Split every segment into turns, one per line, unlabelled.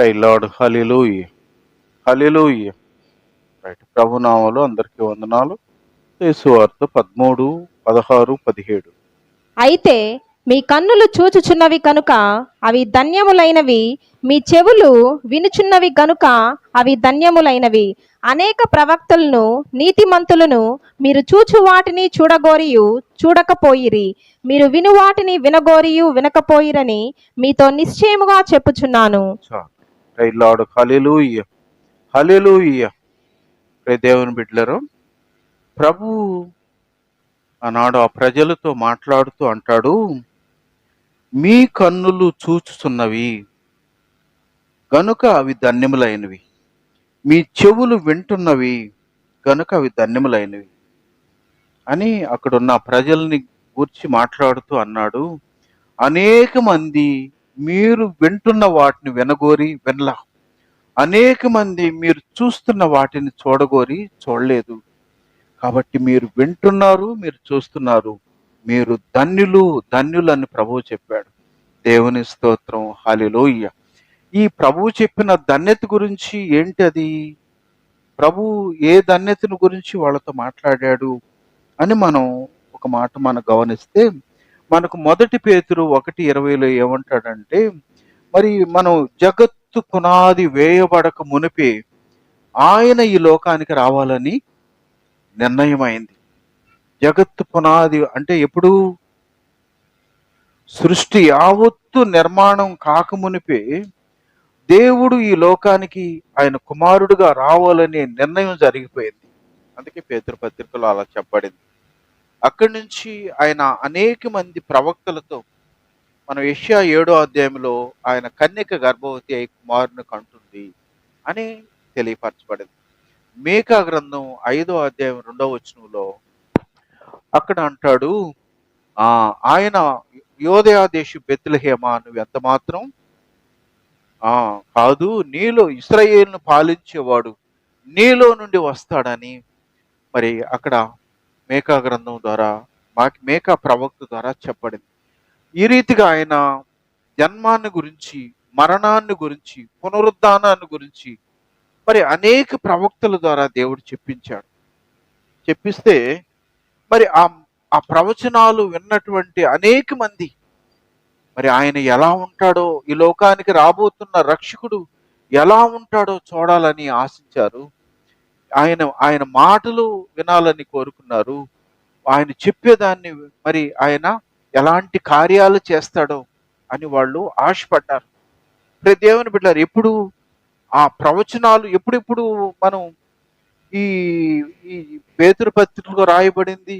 Praise Lord. Hallelujah. Hallelujah. Right. ప్రభునామములో అందరికీ వందనాలు. యేసు వార్త 13, 16, 17.
అయితే మీ కన్నులు చూచుచున్నవి కనుక అవి ధన్యములైనవి, మీ చెవులు వినుచున్నవి గనుక అవి ధన్యములైనవి. అనేక ప్రవక్తలను నీతిమంతులను మీరు చూచు వాటిని చూడగోరియు చూడకపోయిరి, మీరు విను వాటిని వినగోరియు వినకపోయిరని మీతో నిశ్చయముగా చెప్పుచున్నాను.
చాలు. Praise Lord. హల్లెలూయా. హల్లెలూయా. ప్రియ దేవుని బిడ్డలారా, ప్రభు ఆనాడు ఆ ప్రజలతో మాట్లాడుతూ అంటాడు, మీ కన్నులు చూచుచున్నవి గనుక అవి ధన్యములైనవి, మీ చెవులు వింటున్నవి గనుక అవి ధన్యములైనవి అని అక్కడున్న ప్రజల్ని గూర్చి మాట్లాడుతూ అన్నాడు. అనేక మంది మీరు వింటున్న వాటిని వినగోరి వినలా, అనేక మంది మీరు చూస్తున్న వాటిని చూడగోరి చూడలేదు. కాబట్టి మీరు వింటున్నారు, మీరు చూస్తున్నారు, మీరు ధన్యులు అని ప్రభువు చెప్పాడు. దేవుని స్తోత్రం. హల్లెలూయా. ఈ ప్రభువు చెప్పిన ధన్యత గురించి ఏంటి అది? ప్రభు ఏ ధన్యతను గురించి వాళ్ళతో మాట్లాడాడు అని మనం ఒక మాట మనం గమనిస్తే, మనకు 1 పేతురు 1:20 ఏమంటాడంటే, మరి మనం జగత్తు పునాది వేయబడక మునిపే ఆయన ఈ లోకానికి రావాలని నిర్ణయమైంది. జగత్తు పునాది అంటే ఎప్పుడు? సృష్టి యావత్తు నిర్మాణం కాకమునిపే దేవుడు ఈ లోకానికి ఆయన కుమారుడుగా రావాలనే నిర్ణయం జరిగిపోయింది. అందుకే పేతురు పత్రికలో అలా చెప్పబడింది. అక్కడి నుంచి ఆయన అనేక మంది ప్రవక్తలతో, మనం యెషయా 7వ అధ్యాయంలో ఆయన కన్యక గర్భవతి అయి కుమారుని కంటుంది అని తెలియపరచబడింది. మీకా గ్రంథం 5వ అధ్యాయం 2వ వచనంలో అక్కడ అంటాడు, ఆయన యోదయా దేశు బెత్లెహేమా, నువ్వు ఎంత మాత్రం కాదు, నీలో ఇశ్రాయేలును పాలించేవాడు నీలో నుండి వస్తాడని మరి అక్కడ మేకా గ్రంథం ద్వారా, మేకా ప్రవక్త ద్వారా చెప్పబడింది. ఈ రీతిగా ఆయన జన్మాన్ని గురించి, మరణాన్ని గురించి, పునరుద్ధానాన్ని గురించి మరి అనేక ప్రవక్తల ద్వారా దేవుడు చెప్పించాడు. చెప్పిస్తే మరి ఆ ప్రవచనాలు విన్నటువంటి అనేక మంది మరి ఆయన ఎలా ఉంటాడో, ఈ లోకానికి రాబోతున్న రక్షకుడు ఎలా ఉంటాడో చూడాలని ఆశించారు. ఆయన మాటలు వినాలని కోరుకున్నారు. ఆయన చెప్పేదాన్ని మరి ఆయన ఎలాంటి కార్యాలు చేస్తాడో అని వాళ్ళు ఆశపడ్డారు. ప్రతి దేవుని బిడ్డలారు, ఎప్పుడు ఆ ప్రవచనాలు ఎప్పుడెప్పుడు మనం ఈ ఈ పేతురు పత్రికలో రాయబడింది,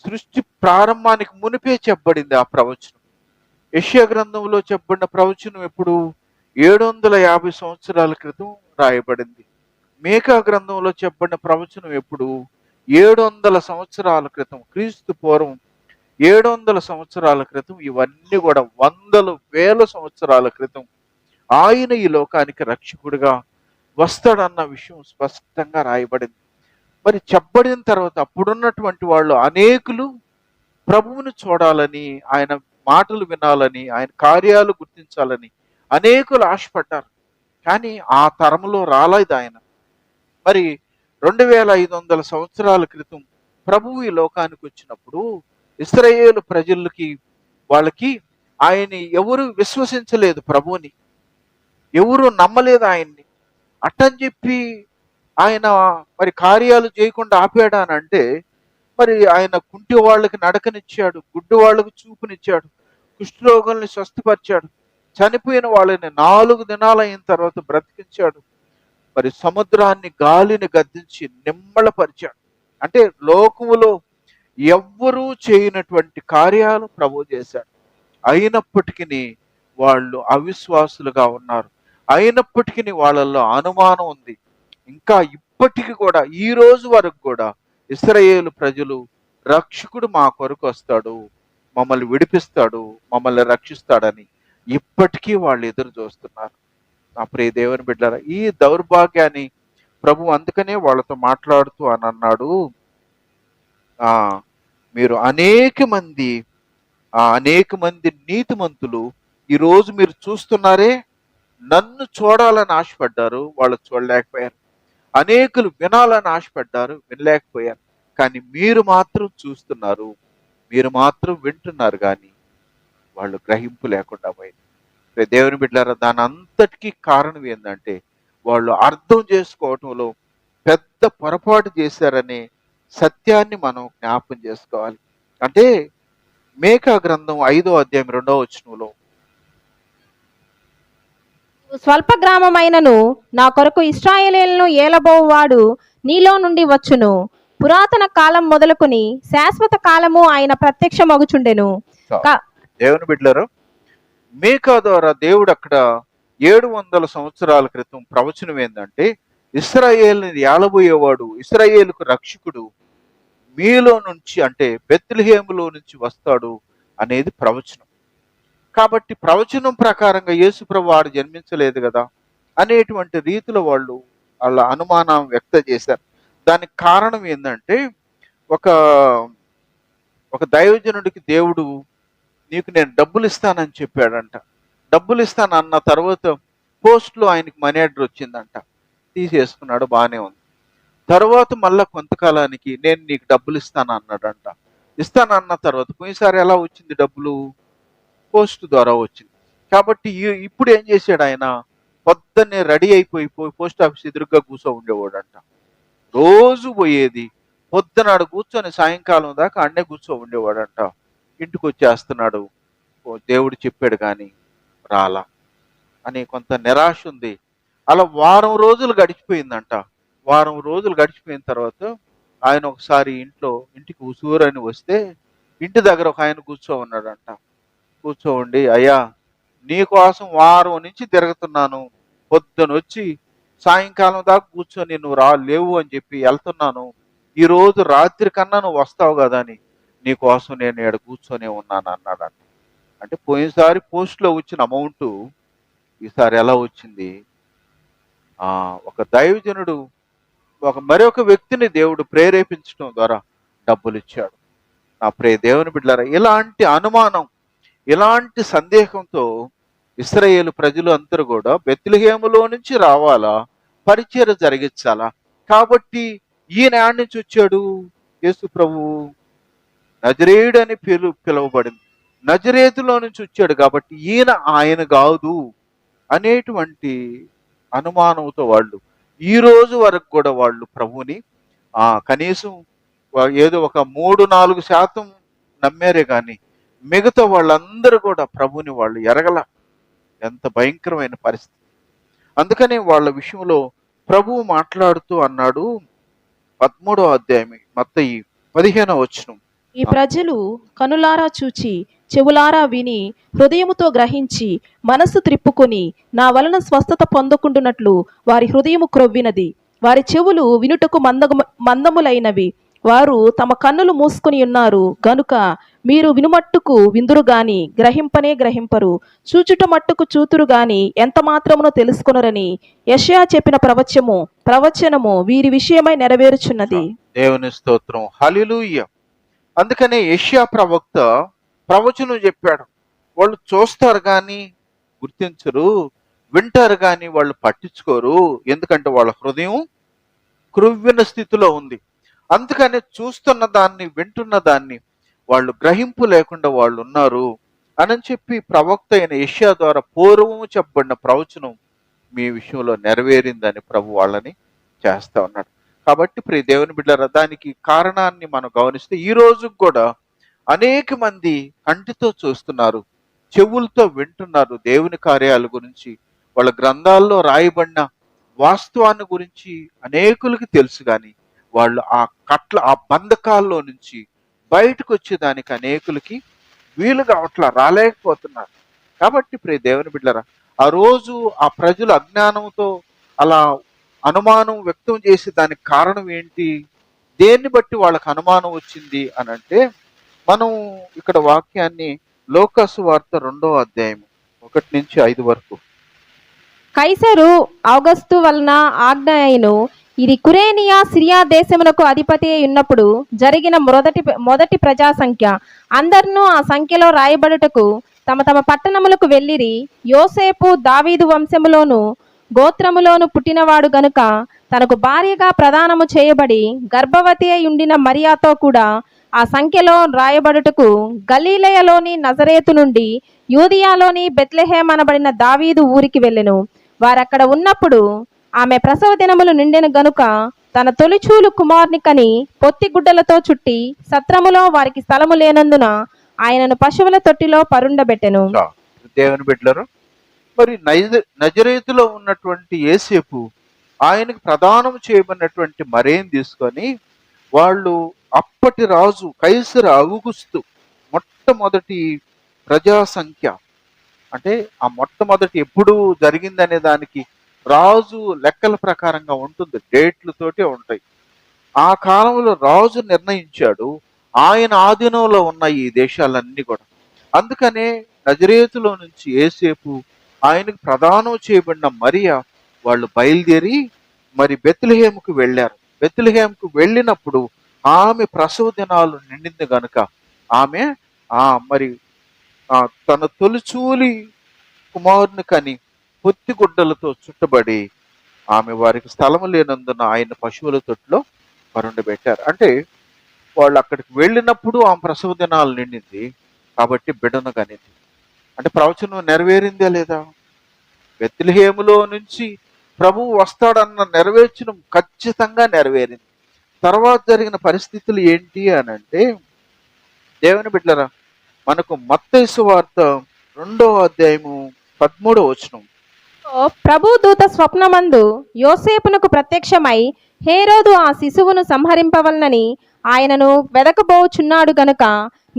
సృష్టి ప్రారంభానికి మునిపే చెప్పబడింది ఆ ప్రవచనం. యెషయా గ్రంథంలో చెప్పబడిన ప్రవచనం ఎప్పుడు? 750 సంవత్సరాల క్రితం రాయబడింది. మేకా గ్రంథంలో చెప్పబడిన ప్రవచనం ఎప్పుడు? 700 సంవత్సరాల క్రితం, క్రీస్తు పూర్వం 700 సంవత్సరాల క్రితం. ఇవన్నీ కూడా వందలు వేల సంవత్సరాల క్రితం ఆయన ఈ లోకానికి రక్షకుడిగా వస్తాడన్న విషయం స్పష్టంగా రాయబడింది. మరి చెప్పబడిన తర్వాత అప్పుడున్నటువంటి వాళ్ళు అనేకులు ప్రభువును చూడాలని, ఆయన మాటలు వినాలని, ఆయన కార్యాలు గుర్తించాలని అనేకులు ఆశపడ్డారు. కానీ ఆ తరంలో రాలేదు ఆయన. మరి 2500 సంవత్సరాల క్రితం ప్రభువు ఈ లోకానికి వచ్చినప్పుడు ఇశ్రాయేలు ప్రజలకి, వాళ్ళకి ఆయన్ని ఎవరు విశ్వసించలేదు, ప్రభువుని ఎవరు నమ్మలేదు ఆయన్ని. అట్టని చెప్పి ఆయన మరి కార్యాలు చేయకుండా ఆపాడా అని అంటే, మరి ఆయన కుంటి వాళ్ళకి నడకనిచ్చాడు, గుడ్డి వాళ్ళకి చూపునిచ్చాడు, కుష్ఠరోగుల్ని స్వస్థపరిచాడు, చనిపోయిన వాళ్ళని 4 దినాలు అయిన తర్వాత బ్రతికించాడు, మరి సముద్రాన్ని గాలిని గద్దించి నిమ్మళపరిచాడు. అంటే లోకములో ఎవ్వరూ చేయనటువంటి కార్యాలు ప్రభు చేశాడు. అయినప్పటికీ వాళ్ళు అవిశ్వాసులుగా ఉన్నారు. అయినప్పటికీ వాళ్ళల్లో అనుమానం ఉంది. ఇంకా ఇప్పటికీ కూడా, ఈ రోజు వరకు కూడా ఇశ్రాయేలు ప్రజలు రక్షకుడు మా కొరకు వస్తాడు, మమ్మల్ని విడిపిస్తాడు, మమ్మల్ని రక్షిస్తాడని ఇప్పటికీ వాళ్ళు ఎదురు చూస్తున్నారు. నా ప్రియ దేవుని బిడ్డలారా, ఈ దౌర్భాగ్యాన్ని ప్రభు అందుకనే వాళ్ళతో మాట్లాడుతూ అని అన్నాడు, మీరు అనేక మంది నీతిమంతులు ఈరోజు మీరు చూస్తున్నారే, నన్ను చూడాలని ఆశపడ్డారు, వాళ్ళు చూడలేకపోయారు. అనేకులు వినాలని ఆశపడ్డారు, వినలేకపోయారు. కానీ మీరు మాత్రం చూస్తున్నారు, మీరు మాత్రం వింటున్నారు, కానీ వాళ్ళు గ్రహింపు లేకుండా పోయింది. దేవుని బిడ్డలారా, దాని అంతటికీ కారణం ఏంటంటే వాళ్ళు అర్థం చేసుకోవటంలో పెద్ద పొరపాటు చేశారనే సత్యాన్ని మనం జ్ఞాపం చేసుకోవాలి. అంటే మేకా గ్రంథం 5వ అధ్యాయం 2వ వచనంలో,
స్వల్ప గ్రామమైనను నా కొరకు ఇశ్రాయేలీయులను ఏలబోవాడు నీలో నుండి వచ్చును. పురాతన కాలం మొదలుకొని శాశ్వత కాలము ఆయన ప్రత్యక్షమగుచుండెను. క-
దేవుని బిడ్డలారా, మేకా ద్వారా దేవుడు అక్కడ 700 సంవత్సరాల క్రితం ప్రవచనం ఏంటంటే, ఇశ్రాయేలుని ఏలబోయేవాడు, ఇశ్రాయేలుకు రక్షకుడు మీలో నుంచి, అంటే బెత్లెహేములో నుంచి వస్తాడు అనేది ప్రవచనం. కాబట్టి ప్రవచనం ప్రకారంగా యేసుప్రభు వాడు జన్మించలేదు కదా అనేటువంటి రీతిలో వాళ్ళు వాళ్ళ అనుమానం వ్యక్తం చేశారు. దానికి కారణం ఏంటంటే, ఒక ఒక దైవజనుడికి దేవుడు నీకు నేను డబ్బులు ఇస్తానని చెప్పాడంట. డబ్బులు ఇస్తాను అన్న తర్వాత పోస్ట్లో ఆయనకి మనీ ఆర్డర్ వచ్చిందంట. తీసేసుకున్నాడు, బాగానే ఉంది. తర్వాత మళ్ళా కొంతకాలానికి నేను నీకు డబ్బులు ఇస్తాను అన్నాడంట. ఇస్తానన్న తర్వాత పోయినసారి ఎలా వచ్చింది డబ్బులు? పోస్ట్ ద్వారా వచ్చింది. కాబట్టి ఇప్పుడు ఏం చేశాడు ఆయన? పొద్దున్నే రెడీ అయిపోయి పోస్ట్ ఆఫీస్ ఎదురుగా కూర్చో ఉండేవాడంట. రోజు పోయేది, పొద్దునాడు కూర్చొని సాయంకాలం దాకా అన్నే కూర్చో ఉండేవాడంట. ఇంటికి వచ్చేస్తున్నాడు, దేవుడు చెప్పాడు కానీ రాలా అని కొంత నిరాశ ఉంది. అలా వారం రోజులు గడిచిపోయిందంట. వారం రోజులు గడిచిపోయిన తర్వాత ఆయన ఒకసారి ఇంటికి ఉసూరని వస్తే ఇంటి దగ్గర ఒక ఆయన కూర్చో ఉన్నాడంట. కూర్చోండి, అయ్యా నీకోసం వారం నుంచి తిరుగుతున్నాను, పొద్దున వచ్చి సాయంకాలం దాకా కూర్చొని నువ్వు లేవు అని చెప్పి వెళ్తున్నాను, ఈ రోజు రాత్రి కన్నా నువ్వు వస్తావు కదా అని నీకోసం నేను ఇక్కడ కూర్చొని ఉన్నాను అన్నాడంట. అంటే పోయినసారి పోస్ట్లో వచ్చిన అమౌంట్ ఈసారి ఎలా వచ్చింది? ఒక దైవజనుడు మరొక వ్యక్తిని దేవుడు ప్రేరేపించడం ద్వారా డబ్బులు ఇచ్చాడు. నా ప్రియ దేవుని బిడ్డలారా, ఇలాంటి అనుమానం, ఇలాంటి సందేహంతో ఇశ్రాయేలు ప్రజలు అందరూ కూడా బెత్లెహేములో నుంచి రావాలా, పరిచర్య జరిగించాలా. కాబట్టి ఈయన ఆడ నుంచి వచ్చాడు? యేసు ప్రభువు నజరేయుడు అని పిలువబడింది. నజరేతులో నుంచి వచ్చాడు కాబట్టి ఆయన కాదు అనేటువంటి అనుమానంతో వాళ్ళు ఈ రోజు వరకు కూడా వాళ్ళు ప్రభుని కనీసం ఏదో ఒక 3-4% నమ్మారే కానీ మిగతా వాళ్ళందరూ కూడా ప్రభుని వాళ్ళు ఎరగల. ఎంత భయంకరమైన పరిస్థితి. అందుకని వాళ్ళ విషయంలో ప్రభువు మాట్లాడుతూ అన్నాడు, 13వ అధ్యాయం మత్తయి 15వ వచనం,
ఈ ప్రజలు కనులారా చూచి చెవులారా విని హృదయముతో గ్రహించి మనస్సు త్రిప్పుకొని నా వలన స్వస్థత పొందుకుంటున్నట్లు వారి హృదయము క్రొవ్వినది, వారి చెవులు వినుటకు మందములైనవి, వారు తమ కన్నులు మూసుకుని ఉన్నారు గనుక మీరు వినుమట్టుకు విందురు గాని గ్రహింపనే గ్రహింపరు, చూచుట మట్టుకు చూతురు గాని ఎంత మాత్రమునో తెలుసుకొనరని యెషయా చెప్పిన ప్రవచనము వీరి విషయమై నెరవేరుచున్నది.
దేవుని స్తోత్రం, హల్లెలూయా. అందుకనే యెషయా ప్రవక్త ప్రవచనం చెప్పాడు. వాళ్ళు చూస్తారు కానీ గుర్తించరు, వింటారు కానీ వాళ్ళు పట్టించుకోరు. ఎందుకంటే వాళ్ళ హృదయం క్రొవ్విన స్థితిలో ఉంది. అందుకని చూస్తున్న దాన్ని, వింటున్న దాన్ని వాళ్ళు గ్రహింపు లేకుండా వాళ్ళు ఉన్నారు అని చెప్పి ప్రవక్త అయిన యెషయా ద్వారా పూర్వము చెప్పబడిన ప్రవచనం మీ విషయంలో నెరవేరిందని ప్రభు వాళ్ళని చేస్తా ఉన్నాడు. కాబట్టి ప్రియ దేవుని బిడ్డలారా, దానికి కారణాన్ని మనం గమనిస్తే ఈ రోజు కూడా అనేక మంది కంటితో చూస్తున్నారు, చెవులతో వింటున్నారు దేవుని కార్యాల గురించి, వాళ్ళ గ్రంథాల్లో రాయబడిన వాస్తవాన్ని గురించి అనేకులకి తెలుసు, కానీ వాళ్ళు ఆ బంధకాల్లో నుంచి బయటకు వచ్చేదానికి అనేకులకి వీలు కావట్లా, రాలేకపోతున్నారు. కాబట్టి ప్రియ దేవుని బిడ్డలారా, ఆ రోజు ఆ ప్రజలు అజ్ఞానంతో అలా అనుమానం వ్యక్తం చేసి దానికి కారణం ఏంటి, దేన్ని బట్టి వాళ్ళకి అనుమానం వచ్చింది అని అంటే, మనం ఇక్కడ వాక్యాన్ని లోకాసు వార్త 2వ అధ్యాయం 1-5 వరకు.
కైసరు ఔగస్తు వలన ఆజ్ఞ అయిను ఇది కురేనియా సిరియా దేశమునకు అధిపతి అయి ఉన్నప్పుడు జరిగిన మొదటి ప్రజా సంఖ్య అందరినూ ఆ సంఖ్యలో రాయబడుటకు తమ తమ పట్టణములకు వెళ్ళిరి. యోసేపు దావీదు వంశములోను గోత్రములోను పుట్టినవాడు గనుక తనకు భార్యగా ప్రదానము చేయబడి గర్భవతి అయి ఉండిన మరియాతో కూడా ఆ సంఖ్యలో రాయబడుటకు గలీలయలోని నజరేతు నుండి యూదియాలోని బెత్లెహేం అనబడిన దావీదు ఊరికి వెళ్ళెను. వారక్కడ ఉన్నప్పుడు ఆమె ప్రసవ దినములు నిండెను గనుక తన తొలిచూలు కుమారుని కని పొత్తి గుడ్డలతో చుట్టి సత్రములో వారికి స్థలము లేనందున ఆయనను పశువుల తొట్టిలో పరుండబెట్టెను.
దేవుని బిడ్డలారా, మరి నజరేతులో ఉన్నటువంటి యేసేపు ఆయనకు ప్రదానం చేయబడినటువంటి మరేం తీసుకొని వాళ్ళు అప్పటి రాజు కైసరు ఔగుస్తు మొట్టమొదటి ప్రజా సంఖ్య, అంటే ఆ మొట్టమొదటి ఎప్పుడు జరిగిందనే దానికి రాజు లెక్కల ప్రకారంగా ఉంటుంది, డేట్లతోటే ఉంటాయి. ఆ కాలంలో రాజు నిర్ణయించాడు, ఆయన ఆధీనంలో ఉన్న ఈ దేశాలన్నీ కూడా. అందుకనే నజరేతులో నుంచి యేసేపు ఆయనకు ప్రదానం చేయబడిన మరియా వాళ్ళు బయలుదేరి మరి బెత్లెహేముకు వెళ్ళారు. బెత్లెహేముకు వెళ్ళినప్పుడు ఆమె ప్రసవ దినాలు నిండింది గనుక ఆమె మరి తన తొలిచూలి కుమారుని కని పొత్తి గుడ్డలతో చుట్టబడి ఆమె వారికి స్థలము లేనందున ఆయన పశువుల తొట్టులో పరుండబెట్టారు. అంటే వాళ్ళు అక్కడికి వెళ్ళినప్పుడు ఆమె ప్రసవ దినాలు నిండింది కాబట్టి బిడ్డను కనింది. అంటే ప్రవచనం నెరవేరిందే లేదా? బెత్లెహేములో నుంచి ప్రభువు వస్తాడన్న నెరవేర్చడం ఖచ్చితంగా నెరవేరింది. తర్వాత జరిగిన పరిస్థితులు ఏంటి అని అంటే, దేవుని బిడ్డలారా, మనకు మత్తయి సువార్త 2వ అధ్యాయము 13వ వచనం.
ప్రభు దూత స్వప్నమందు యోసేపునకు ప్రత్యక్షమై హేరోదు ఆ శిశువును సంహరింపవలనని ఆయనను వెదకబోచున్నాడు గనుక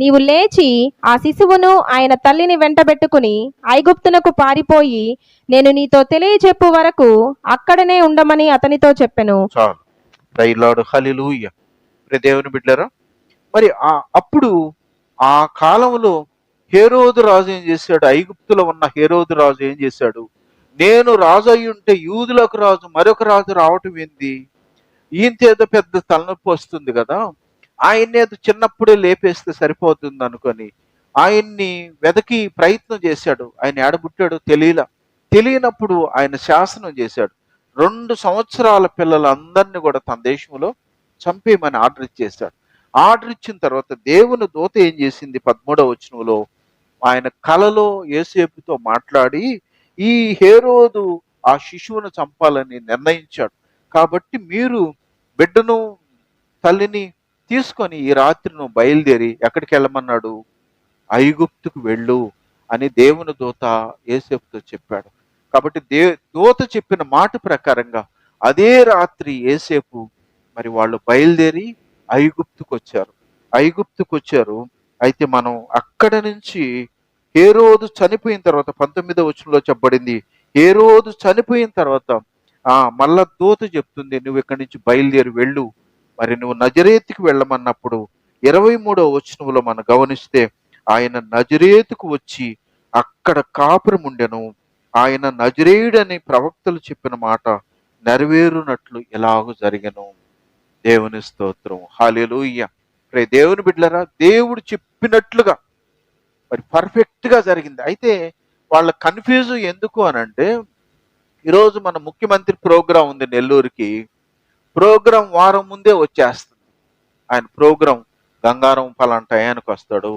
నీవు లేచి ఆ శిశువును ఆయన తల్లిని వెంటబెట్టుకుని ఐగుప్తునకు పారిపోయి నేను నీతో తెలియచెప్పు వరకు అక్కడనే ఉండమని అతనితో చెప్పెను.
చాలు, దైలాడు హల్లెలూయా. దేవుని బిడ్డలారా, మరి అప్పుడు ఆ కాలంలో హేరోదు రాజు ఏం చేశాడు? ఐగుప్తులో ఉన్న హేరోదు రాజు ఏం చేశాడు? నేను రాజు అయి ఉంటే యూదులకు రాజు మరొక రాజు రావటం ఏంది? ఈయనతో పెద్ద తలనొప్పి వస్తుంది కదా, ఆయన్నేదో చిన్నప్పుడే లేపేస్తే సరిపోతుంది అనుకొని ఆయన్ని వెదకి ప్రయత్నం చేశాడు. ఆయన ఏడబుట్టాడు తెలియనప్పుడు ఆయన శాసనం చేశాడు. 2 సంవత్సరాల పిల్లలందరినీ కూడా తన దేశంలో చంపేయమని ఆర్డర్ ఇచ్చేశాడు. ఆర్డర్ ఇచ్చిన తర్వాత దేవుని దూత ఏం చేసింది? 13వ వచనంలో ఆయన కలలో యోసేపుతో మాట్లాడి ఈ హేరోదు ఆ శిశువును చంపాలని నిర్ణయించాడు కాబట్టి మీరు బిడ్డను తల్లిని తీసుకొని ఈ రాత్రి నువ్వు బయలుదేరి ఎక్కడికి వెళ్ళమన్నాడు? ఐగుప్తుకు వెళ్ళు అని దేవుని దూత యోసేపుతో చెప్పాడు. కాబట్టి దూత చెప్పిన మాట ప్రకారంగా అదే రాత్రి యోసేపు మరి వాళ్ళు బయలుదేరి ఐగుప్తుకు వచ్చారు. అయితే మనం అక్కడ నుంచి హేరోదు చనిపోయిన తర్వాత 19వ వచనంలో చెప్పబడింది, హేరోదు చనిపోయిన తర్వాత మళ్ళా దూత చెప్తుంది, నువ్వు ఇక్కడి నుంచి బయలుదేరి వెళ్ళు, మరి నువ్వు నజరేతుకు వెళ్ళమన్నప్పుడు 23వ వచనంలో మనం గమనిస్తే ఆయన నజరేతుకు వచ్చి అక్కడ కాపురం ఉండెను. ఆయన నజరేయుడని ప్రవక్తలు చెప్పిన మాట నెరవేరునట్లు ఎలాగూ జరిగెను. దేవుని స్తోత్రం, హల్లెలూయా. దేవుని బిడ్డలారా, దేవుడు చెప్పినట్లుగా మరి పర్ఫెక్ట్ గా జరిగింది. అయితే వాళ్ళ కన్ఫ్యూజ్ ఎందుకు అనంటే, ఈరోజు మన ముఖ్యమంత్రి ప్రోగ్రాం ఉంది నెల్లూరుకి, ప్రోగ్రాం వారం ముందే వచ్చేస్తుంది. ఆయన ప్రోగ్రాం గంగారం పలానా టయానికి వస్తాడు,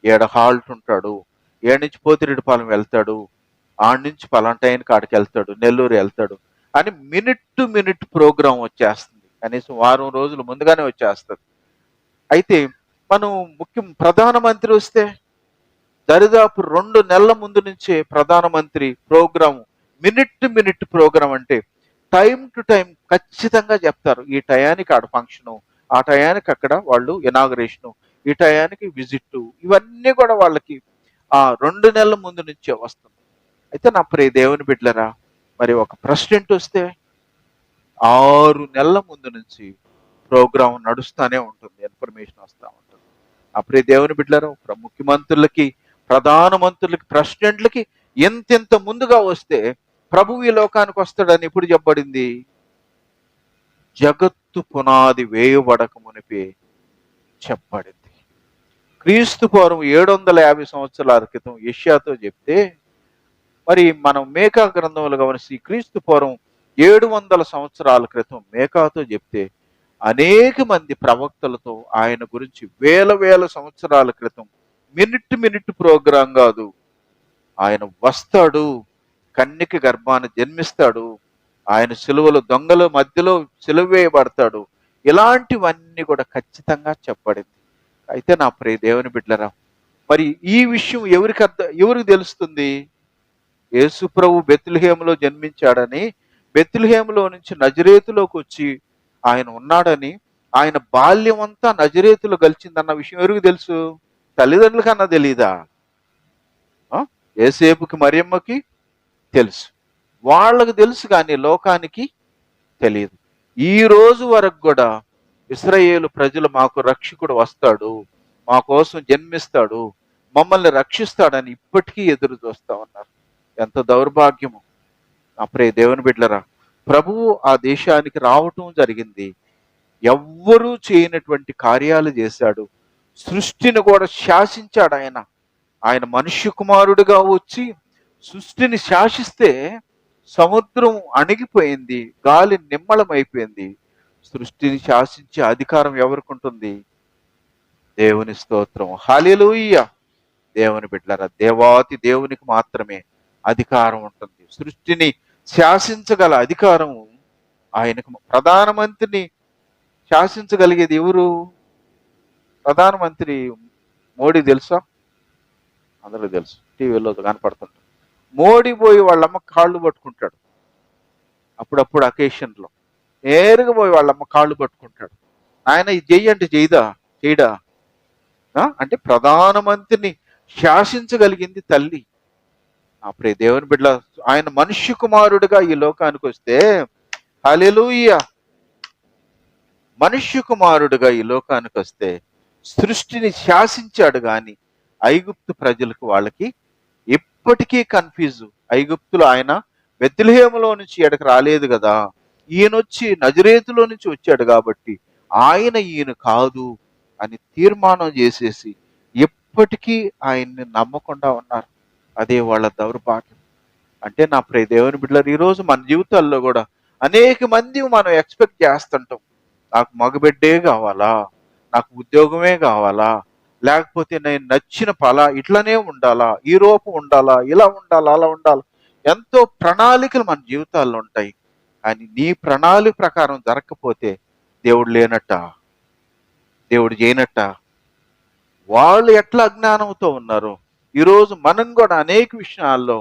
ఏడ హాల్ట్ ఉంటాడు, ఏడు నుంచి పోతిరెడ్డిపాలెం వెళ్తాడు, ఆడి నుంచి పలానా టయానికి ఆడికి వెళ్తాడు, నెల్లూరు వెళ్తాడు అని మినిట్ టు మినిట్ ప్రోగ్రాం వచ్చేస్తుంది. కనీసం వారం రోజులు ముందుగానే వచ్చేస్తుంది. అయితే మనం ప్రధానమంత్రి వస్తే దరిదాపు 2 నెలల ముందు నుంచే ప్రధానమంత్రి program, minute to minute program, అంటే టైం టు టైం ఖచ్చితంగా చెప్తారు. ఈ టయానికి ఆడ ఫంక్షను, ఆ టయానికి అక్కడ వాళ్ళు ఇనాగరేషను, ఈ టయానికి విజిట్, ఇవన్నీ కూడా వాళ్ళకి 2 నెలల ముందు నుంచే వస్తుంది. అయితే నా ప్రియ దేవుని బిడ్డలరా, మరి ఒక ప్రెసిడెంట్ వస్తే 6 నెలల ముందు నుంచి ప్రోగ్రాం నడుస్తూనే ఉంటుంది, ఇన్ఫర్మేషన్ వస్తూ ఉంటుంది. అప్పుడే దేవుని బిడ్డలరా, ముఖ్యమంత్రులకి, ప్రధానమంత్రులకి, ప్రెసిడెంట్లకి ఎంతెంత ముందుగా వస్తే ప్రభువు ఈ లోకానికి వస్తాడని ఎప్పుడు చెప్పబడింది? జగత్తు పునాది వేయబడక మునిపే చెప్పబడింది. క్రీస్తు పూర్వం 750 సంవత్సరాల క్రితం యెషయాతో చెప్తే, మరి మనం మేకా గ్రంథంలో గమనిస్తే క్రీస్తు పూర్వం 700 సంవత్సరాల క్రితం మేకాతో చెప్తే అనేక మంది ప్రవక్తలతో ఆయన గురించి వేల వేల సంవత్సరాల క్రితం మినిట్ ప్రోగ్రాం కాదు, ఆయన వస్తాడు, కన్యక గర్భాన్ని జన్మిస్తాడు, ఆయన సిలువలో దొంగల మధ్యలో సిలువ వేయబడతాడు, ఇలాంటివన్నీ కూడా ఖచ్చితంగా చెప్పబడింది. అయితే నా ప్రియ దేవుని బిడ్డలారా, మరి ఈ విషయం ఎవరికి తెలుస్తుంది? యేసు ప్రభు బెత్లెహేములో జన్మించాడని, బెత్లెహేములో నుంచి నజరేతులోకి వచ్చి ఆయన ఉన్నాడని, ఆయన బాల్యం అంతా నజరేతులో గలిచిందన్న విషయం ఎవరికి తెలుసు? తల్లిదండ్రులకన్నా తెలీదా? యేసేపుకి మరియమ్మకి తెలుసు, వాళ్ళకు తెలుసు, కానీ లోకానికి తెలియదు. ఈ రోజు వరకు కూడా ఇశ్రాయేలు ప్రజలు మాకు రక్షకుడు వస్తాడు, మా కోసం జన్మిస్తాడు, మమ్మల్ని రక్షిస్తాడని ఇప్పటికీ ఎదురు చూస్తా ఉన్నారు. ఎంత దౌర్భాగ్యము నా ప్రియ దేవుని బిడ్డలారా. ప్రభువు ఆ దేశానికి రావటం జరిగింది, ఎవ్వరూ చేయనటువంటి కార్యాలు చేశాడు, సృష్టిని కూడా శాసించాడు ఆయన. ఆయన మనుష్య కుమారుడిగా వచ్చి సృష్టిని శాసిస్తే సముద్రం అణిగిపోయింది, గాలి నిమ్మళమైపోయింది. సృష్టిని శాసించే అధికారం ఎవరికి ఉంటుంది? దేవుని స్తోత్రం, హల్లెలూయా. దేవుని బిడ్డలారా, దేవాతి దేవునికి మాత్రమే అధికారం ఉంటుంది. సృష్టిని శాసించగల అధికారం ఆయనకు. ప్రధానమంత్రిని శాసించగలిగేది ఎవరు? ప్రధానమంత్రి మోడీ తెలుసా? అందరూ తెలుసు, టీవీలో కనపడుతుంటాడు. మోడీ పోయి వాళ్ళమ్మ కాళ్ళు పట్టుకుంటాడు, అప్పుడప్పుడు అకేషన్లో నేరుగా పోయి వాళ్ళమ్మ కాళ్ళు పట్టుకుంటాడు. ఆయన ఇది చెయ్యి అంటే చేయడా? అంటే ప్రధానమంత్రిని శాసించగలిగింది తల్లి. నా ప్రియ దేవుని బిడ్డ, ఆయన మనుష్య కుమారుడిగా ఈ లోకానికి వస్తే, హల్లెలూయా, మనుష్య కుమారుడిగా ఈ లోకానికి వస్తే సృష్టిని శాసించాడు. కానీ ఐగుప్తు ప్రజలకు వాళ్ళకి ఇప్పటికీ కన్ఫ్యూజ్. ఐగుప్తులో ఆయన బెత్లెహేములో నుంచి ఎడకు రాలేదు కదా, ఈయనొచ్చి నజరేతులో నుంచి వచ్చాడు కాబట్టి ఈయన కాదు అని తీర్మానం చేసేసి ఇప్పటికీ ఆయన్ని నమ్మకుండా ఉన్నారు. అదే వాళ్ళ దౌర్భాగ్యం. అంటే నా ప్రియ దేవుని బిడ్డలారా, ఈరోజు మన జీవితాల్లో కూడా అనేక మంది మనం ఎక్స్పెక్ట్ చేస్తుంటాం, నాకు మగబిడ్డే కావాలా, నాకు ఉద్యోగమే కావాలా, లేకపోతే నేను నచ్చిన ఇట్లనే ఉండాలా, ఈ రూపం ఉండాలా, ఇలా ఉండాలా, అలా ఉండాలా. ఎంతో ప్రణాళికలు మన జీవితాల్లో ఉంటాయి. కానీ నీ ప్రణాళిక ప్రకారం జరగకపోతే దేవుడు లేనట్ట, దేవుడు చేయనట్ట. వాళ్ళు ఎట్లా అజ్ఞానంతో ఉన్నారో ఈరోజు మనం కూడా అనేక విషయాల్లో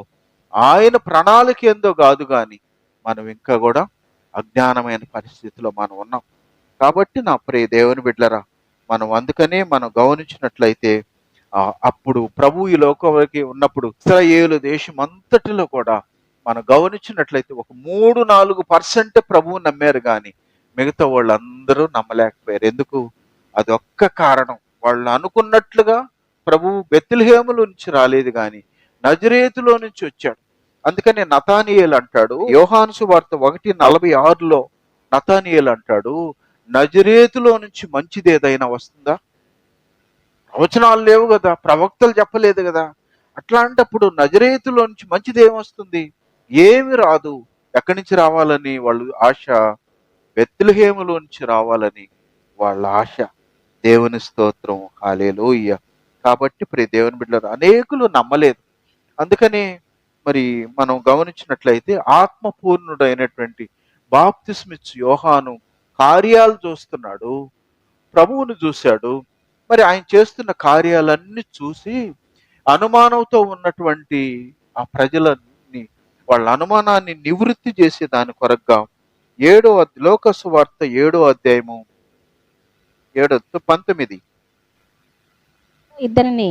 ఆయన ప్రణాళిక ఏందో కాదు, కానీ మనం ఇంకా కూడా అజ్ఞానమైన పరిస్థితిలో మనం ఉన్నాం. కాబట్టి నా ప్రియ దేవుని బిడ్డలారా, మనం అందుకనే మనం గమనించినట్లయితే అప్పుడు ప్రభు ఈ లోకంలోకి ఉన్నప్పుడు ఇశ్రాయేలు దేశం అంతటిలో కూడా మనం గమనించినట్లయితే ఒక 3-4% ప్రభువు నమ్మారు, కానీ మిగతా వాళ్ళందరూ నమ్మలేకపోయారు. ఎందుకు? అది ఒక్క కారణం, వాళ్ళు అనుకున్నట్లుగా ప్రభువు బెత్లెహేములో నుంచి రాలేదు, కానీ నజరేతులో నుంచి వచ్చాడు. అందుకని నతానియేలు అంటాడు, యోహాను సువార్త 1:46లో నతానియేలు అంటాడు, నజరేతులో నుంచి మంచిది ఏదైనా వస్తుందా? ప్రవచనాలు లేవు కదా, ప్రవక్తలు చెప్పలేదు కదా, అట్లాంటప్పుడు నజరేతులో నుంచి మంచిది ఏమొస్తుంది? ఏమి రాదు. ఎక్కడి నుంచి రావాలని వాళ్ళు ఆశ? బెత్లెహేములో నుంచి రావాలని వాళ్ళ ఆశ. దేవుని స్తోత్రం, హల్లెలూయా. కాబట్టి ప్రియ దేవుని బిడ్డలారా, అనేకులు నమ్మలేదు. అందుకని మరి మనం గమనించినట్లయితే ఆత్మపూర్ణుడైనటువంటి బాప్తిస్మిచ్చు యోహాను కార్యాలు చూస్తున్నాడు, ప్రభువును చూశాడు. మరి ఆయన చేస్తున్న కార్యాలన్నీ చూసి అనుమానంతో ఉన్నటువంటి ఆ ప్రజలని, వాళ్ళ అనుమానాన్ని నివృత్తి చేసే దాని కొరకుగా లోక సువార్త 7వ అధ్యాయము 7:19
ఇద్దరిని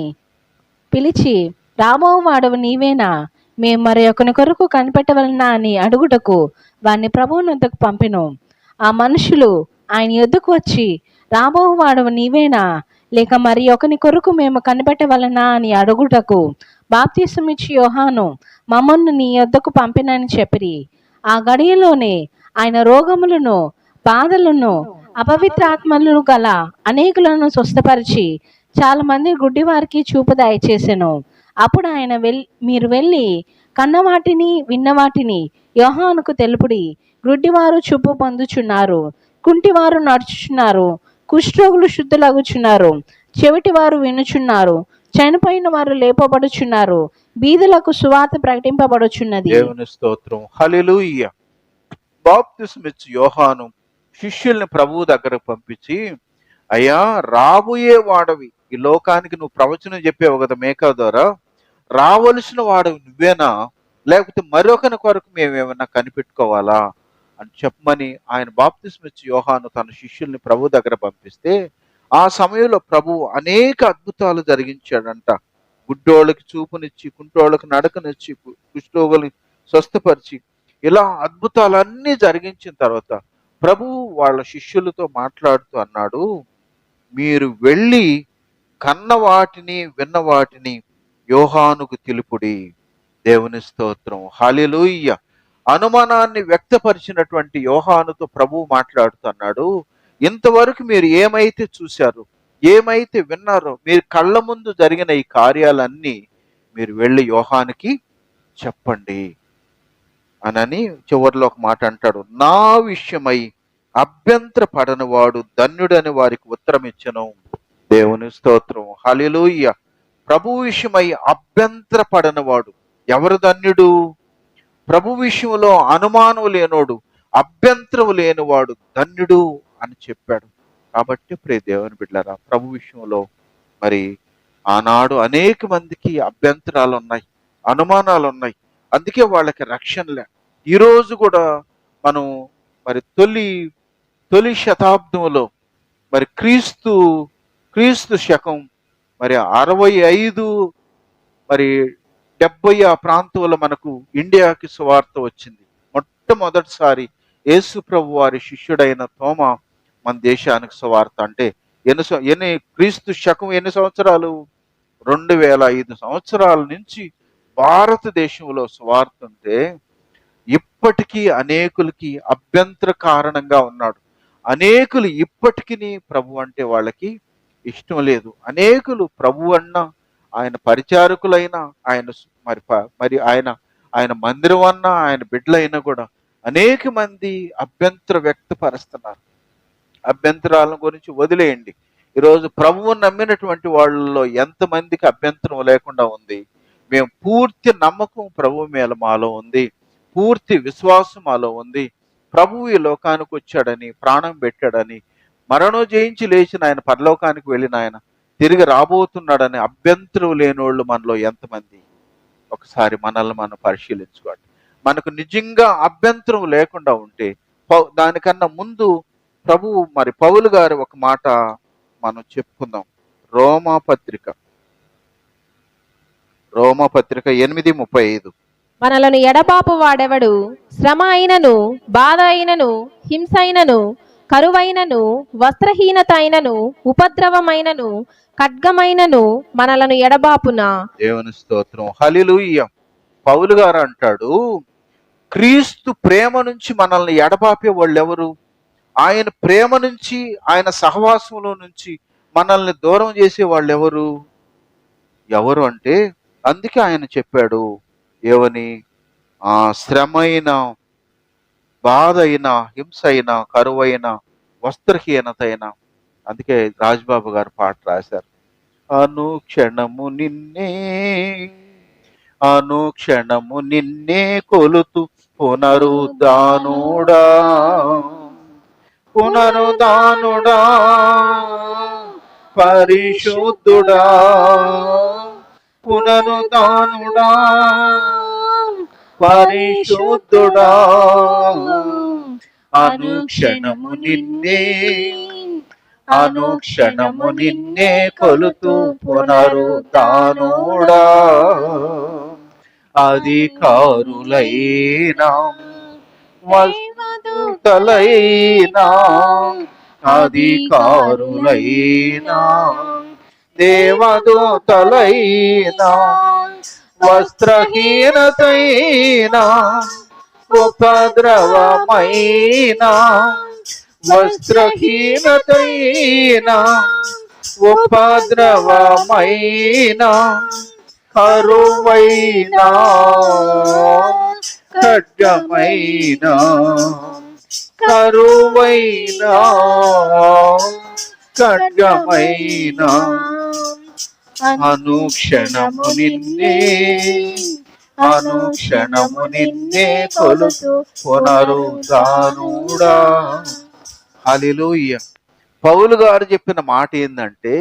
పిలిచి, రాబోవాడవు నీవేనా, మేము మరి ఒకని కొరకు కనిపెట్టవలనా అని అడుగుటకు వారిని ప్రభువుని వద్దకు పంపెను. ఆ మనుషులు ఆయన యొద్దకు వచ్చి, రాబోవాడవు నీవేనా, లేక మరి ఒకని కొరకు మేము కనిపెట్టవలనా అని అడుగుటకు బాప్తిసమిచ్చి యోహాను మమ్మల్ని నీ యొద్దకు పంపినని చెప్పిరి. ఆ గడియలోనే ఆయన రోగములను, బాధలను, అపవిత్ర ఆత్మలను గల అనేకులను స్వస్థపరిచి
చాలా మంది గుడ్డి వారికి చూపు దయచేసెను. అప్పుడు ఆయన మీరు వెళ్ళి కన్నవాటిని విన్నవాటిని యోహానుకు తెలుపుడి. గ్రుడ్డివారు చూపు పొందుచున్నారు, కుంటివారు నడుచుచున్నారు, కుష్ఠరోగులు శుద్ధులగుచున్నారు, చెవిటివారు వినుచున్నారు, చనిపోయిన వారు లేపబడుచున్నారు, బీదలకు సువార్త ప్రకటింపబడుచున్నది.
దేవుని స్తోత్రం. హల్లెలూయా. బాప్తిస్మిచ్చు యోహాను శిష్యుల్ని ప్రభువు దగ్గర పంపించి, అయ్యా రాబోయే వాడవి, ఈ లోకానికి నువ్వు ప్రవచనం చెప్పావు కదా మేకా ద్వారా, రావలసిన వాడవి నువ్వేనా, లేకపోతే మరొకరి కొరకు మేము ఏమైనా కనిపెట్టుకోవాలా అని చెప్పమని ఆయన బాప్తిస్మిచ్చు యోహాను తన శిష్యుల్ని ప్రభు దగ్గర పంపిస్తే, ఆ సమయంలో ప్రభువు అనేక అద్భుతాలు జరిగించాడంట. గుడ్డోళ్ళకి చూపునిచ్చి, కుంటోళ్ళకి నడకనిచ్చి, కుష్ఠరోగుల్ని స్వస్థపరిచి, ఇలా అద్భుతాలన్నీ జరిగించిన తర్వాత ప్రభువు వాళ్ళ శిష్యులతో మాట్లాడుతూ అన్నాడు, మీరు వెళ్ళి కన్న వాటిని విన్న వాటిని యోహానుకు తెలుపుడి. దేవుని స్తోత్రం. హల్లెలూయా. అనుమానాన్ని వ్యక్తపరిచినటువంటి యోహానుతో ప్రభువు మాట్లాడుతున్నాడు, ఇంతవరకు మీరు ఏమైతే చూశారో, ఏమైతే విన్నారో, మీరు కళ్ళ ముందు జరిగిన ఈ కార్యాలన్నీ మీరు వెళ్ళి యోహానికి చెప్పండి అనని చివరిలో ఒక మాట అంటాడు, నా విషయమై అభ్యంతర పడనివాడు ధన్యుడని వారికి ఉత్తరం ఇచ్చను. దేవుని స్తోత్రం. హల్లెలూయా. ప్రభు విషయమై అభ్యంతర పడనివాడు ఎవరు ధన్యుడు? ప్రభు విషయంలో అనుమానం లేనోడు, అభ్యంతరం లేనివాడు ధన్యుడు అని చెప్పాడు. కాబట్టి ప్రియ దేవుని బిడ్డలారా, ప్రభు విషయంలో మరి ఆనాడు అనేక మందికి అభ్యంతరాలు ఉన్నాయి, అనుమానాలు ఉన్నాయి, అందుకే వాళ్ళకి రక్షణలే. ఈరోజు కూడా మనం మరి తొలి శతాబ్దంలో మరి క్రీస్తు శకం మరి 65 మరి 70 ఆ ప్రాంతంలో మనకు ఇండియాకి సువార్త వచ్చింది. మొట్టమొదటిసారి యేసు ప్రభు వారి శిష్యుడైన తోమా మన దేశానికి సువార్త అంటే ఎన్ని క్రీస్తు శకం ఎన్ని సంవత్సరాలు? 2005 సంవత్సరాల నుంచి భారతదేశంలో సువార్త ఉంటే ఇప్పటికీ అనేకులకి అభ్యంతర కారణంగా ఉన్నాడు. అనేకులు ఇప్పటికీ ప్రభు అంటే వాళ్ళకి ఇష్టం లేదు. అనేకులు ప్రభు అన్న, ఆయన పరిచారకులైన, ఆయన మరి ఆయన మందిరం అన్న, ఆయన బిడ్డలైనా కూడా అనేక మంది అభ్యంతర వ్యక్తపరుస్తున్నారు. అభ్యంతరాల గురించి వదిలేయండి. ఈరోజు ప్రభువుని నమ్మినటువంటి వాళ్ళలో ఎంతమందికి అభ్యంతరం లేకుండా ఉంది? మేము పూర్తి నమ్మకం ప్రభు మీద మాలో ఉంది, పూర్తి విశ్వాసం మాలో ఉంది. ప్రభువు ఈ లోకానికి వచ్చాడని, ప్రాణం పెట్టాడని, మరణం జయించి లేచిన ఆయన, పరలోకానికి వెళ్ళిన ఆయన తిరిగి రాబోతున్నాడని అభ్యంతరం లేనోళ్ళు మనలో ఎంతమంది? ఒకసారి మనల్ని మనం పరిశీలించుకోండి. మనకు నిజంగా అభ్యంతరం లేకుండా ఉంటే దానికన్నా ముందు ప్రభువు మరి పౌలు గారి ఒక మాట మనం చెప్పుకుందాం. రోమాపత్రిక 8:35.
మనలను ఎడబాపు వాడెవడు? శ్రమ అయినను, బాధ అయినను, హింస అయినను, కరువైనను, వస్త్రహీనత అయినను, ఉపద్రవమైనను, ఖడ్గమైనను మనలను ఎడబాపునా?
దేవుని స్తోత్రం. హల్లెలూయా. పౌలు గారు అంటాడు, క్రీస్తు ప్రేమ నుంచి మనల్ని ఎడబాపే వాళ్ళు ఎవరు? ఆయన ప్రేమ నుంచి, ఆయన సహవాసంలో నుంచి మనల్ని దూరం చేసే వాళ్ళు ఎవరు అంటే, అందుకే ఆయన చెప్పాడు ఏమని, శ్రమైన, బాధ అయినా, హింస అయినా, కరువైన, వస్త్రహీనత అయినా. అందుకే రాజ్బాబు గారు పాట రాశారు, అనుక్షణము నిన్నే కొలుతూ పునరుద్ధానుడా పరిశుద్ధుడా, పునరుద్ధానుడా పరిశుద్ధుడా, అనుక్షణము నిన్నే కొలుతూ పునరుద్ధానుడా, అధికారులైనా దేవదూతలైనా వస్త్రహీనతైనా, ఉపద్రవమైనా, వస్త్రహీనతైనా, ఉపద్రవమైన కరువైన ఖడ్గమైన కరువైన ఖడ్గమైన అనుక్షణము నిన్నే అనుక్షణము నిన్నే కొలుతు పునరుద్ధానుడా. హల్లెలూయా. పౌలు గారు చెప్పిన మాట ఏంటంటే,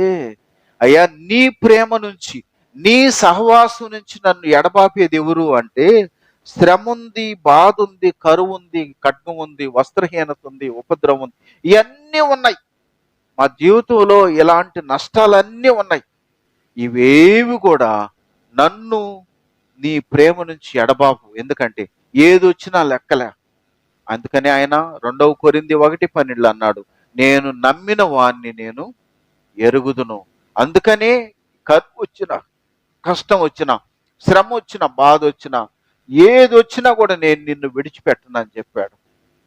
అయ్యా నీ ప్రేమ నుంచి నీ సహవాసం నుంచి నన్ను ఎడబాపేది ఎవరు అంటే, శ్రమ ఉంది, బాధ ఉంది, కరువు ఉంది, ఖడ్గం ఉంది, వస్త్రహీనత ఉంది, ఉపద్రవం ఉంది, ఇవన్నీ ఉన్నాయి. మా జీవితంలో ఇలాంటి నష్టాలన్నీ ఉన్నాయి. ఇవేవి కూడా నన్ను నీ ప్రేమ నుంచి ఎడబాపు. ఎందుకంటే ఏది వచ్చినా లెక్కలే. అందుకని ఆయన 2 కొరింథీ 1:12 అన్నాడు, నేను నమ్మిన వాణ్ణి నేను ఎరుగుదును. అందుకనే కరువు వచ్చిన, కష్టం వచ్చిన, శ్రమ వచ్చిన, బాధ వచ్చిన, ఏది వచ్చినా కూడా నేను నిన్ను విడిచిపెట్టను అని చెప్పాడు.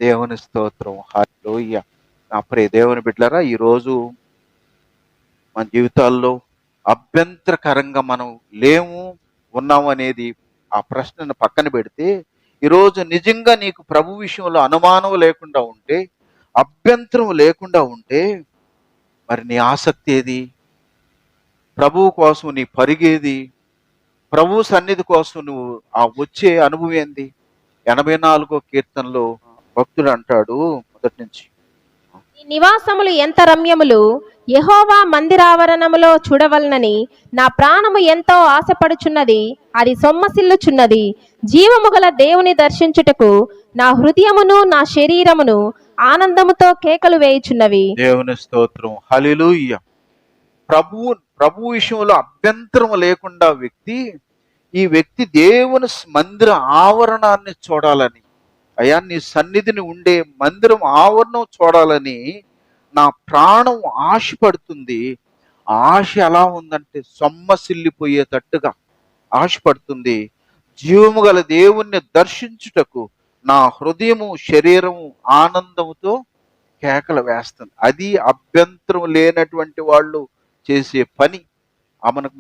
దేవుని స్తోత్రం. హల్లెలూయా. నా ప్రియ దేవుని బిడ్డలారా, ఈరోజు మన జీవితాల్లో అభ్యంతరకరంగా మనం లేము ఉన్నాము అనేది ఆ ప్రశ్నను పక్కన పెడితే, ఈరోజు నిజంగా నీకు ప్రభు విషయంలో అనుమానం లేకుండా ఉంటే, అభ్యంతరం లేకుండా ఉంటే, మరి నీ ఆసక్తి ఏది? ప్రభువు కోసం నీ పరుగేది? ప్రభు సన్నిధి కోసం నువ్వు ఆ వచ్చే అనుభవం ఏంది? 84వ కీర్తనలో భక్తుడు అంటాడు మొదటి నుంచి,
నీ నివాసములు ఎంత రమ్యములు, యెహోవా మందిరావరణములో చూడవలనని నా ప్రాణము ఎంతో ఆశపడుచున్నది, అది సొమ్మసిల్లుచున్నది. జీవము గల దేవుని దర్శించుటకు నా హృదయమును నా శరీరమును ఆనందముతో కేకలు వేయుచున్నవి.
దేవుని స్తోత్రం. హల్లెలూయా. ప్రభు విషయంలో అభ్యంతరం లేకుండా ఈ వ్యక్తి దేవుని మందిర ఆవరణాన్ని చూడాలని, అయ్యా నీ సన్నిధిని ఉండే మందిరం ఆవరణం చూడాలని నా ప్రాణం ఆశపడుతుంది. ఆశ ఎలా ఉందంటే సొమ్మసిల్లిపోయేటట్టుగా ఆశపడుతుంది. జీవము గల దేవుణ్ణి దర్శించుటకు నా హృదయము శరీరము ఆనందముతో కేకలు వేస్తుంది. అది అభ్యంతరం లేనటువంటి వాళ్ళు చేసే పని.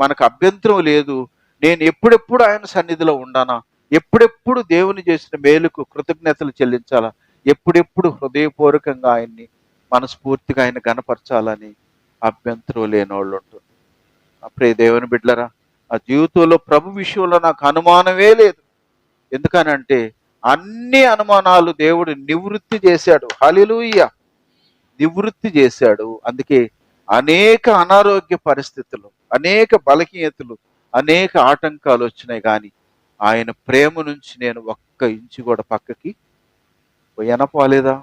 మనకు అభ్యంతరం లేదు. నేను ఎప్పుడెప్పుడు ఆయన సన్నిధిలో ఉండానా, ఎప్పుడెప్పుడు దేవుని చేసిన మేలుకు కృతజ్ఞతలు చెల్లించాలా, ఎప్పుడెప్పుడు హృదయపూర్వకంగా ఆయన్ని మనస్ఫూర్తిగా ఆయన గణపరచాలని అభ్యంతరం లేని వాళ్ళు ఉంటుంది. ప్రియ దేవుని బిడ్డలారా, ఆ జీవితంలో ప్రభు విషయంలో నాకు అనుమానమే లేదు. ఎందుకనంటే అన్ని అనుమానాలు దేవుడు నివృత్తి చేశాడు. హల్లెలూయా. నివృత్తి చేశాడు. అందుకే అనేక అనారోగ్య పరిస్థితులు, అనేక బలహీనతలు, అనేక ఆటంకాలు వచ్చినాయి, కానీ ఆయన ప్రేమ నుంచి నేను ఒక్క ఇంచు కూడా పక్కకి పోలేదా?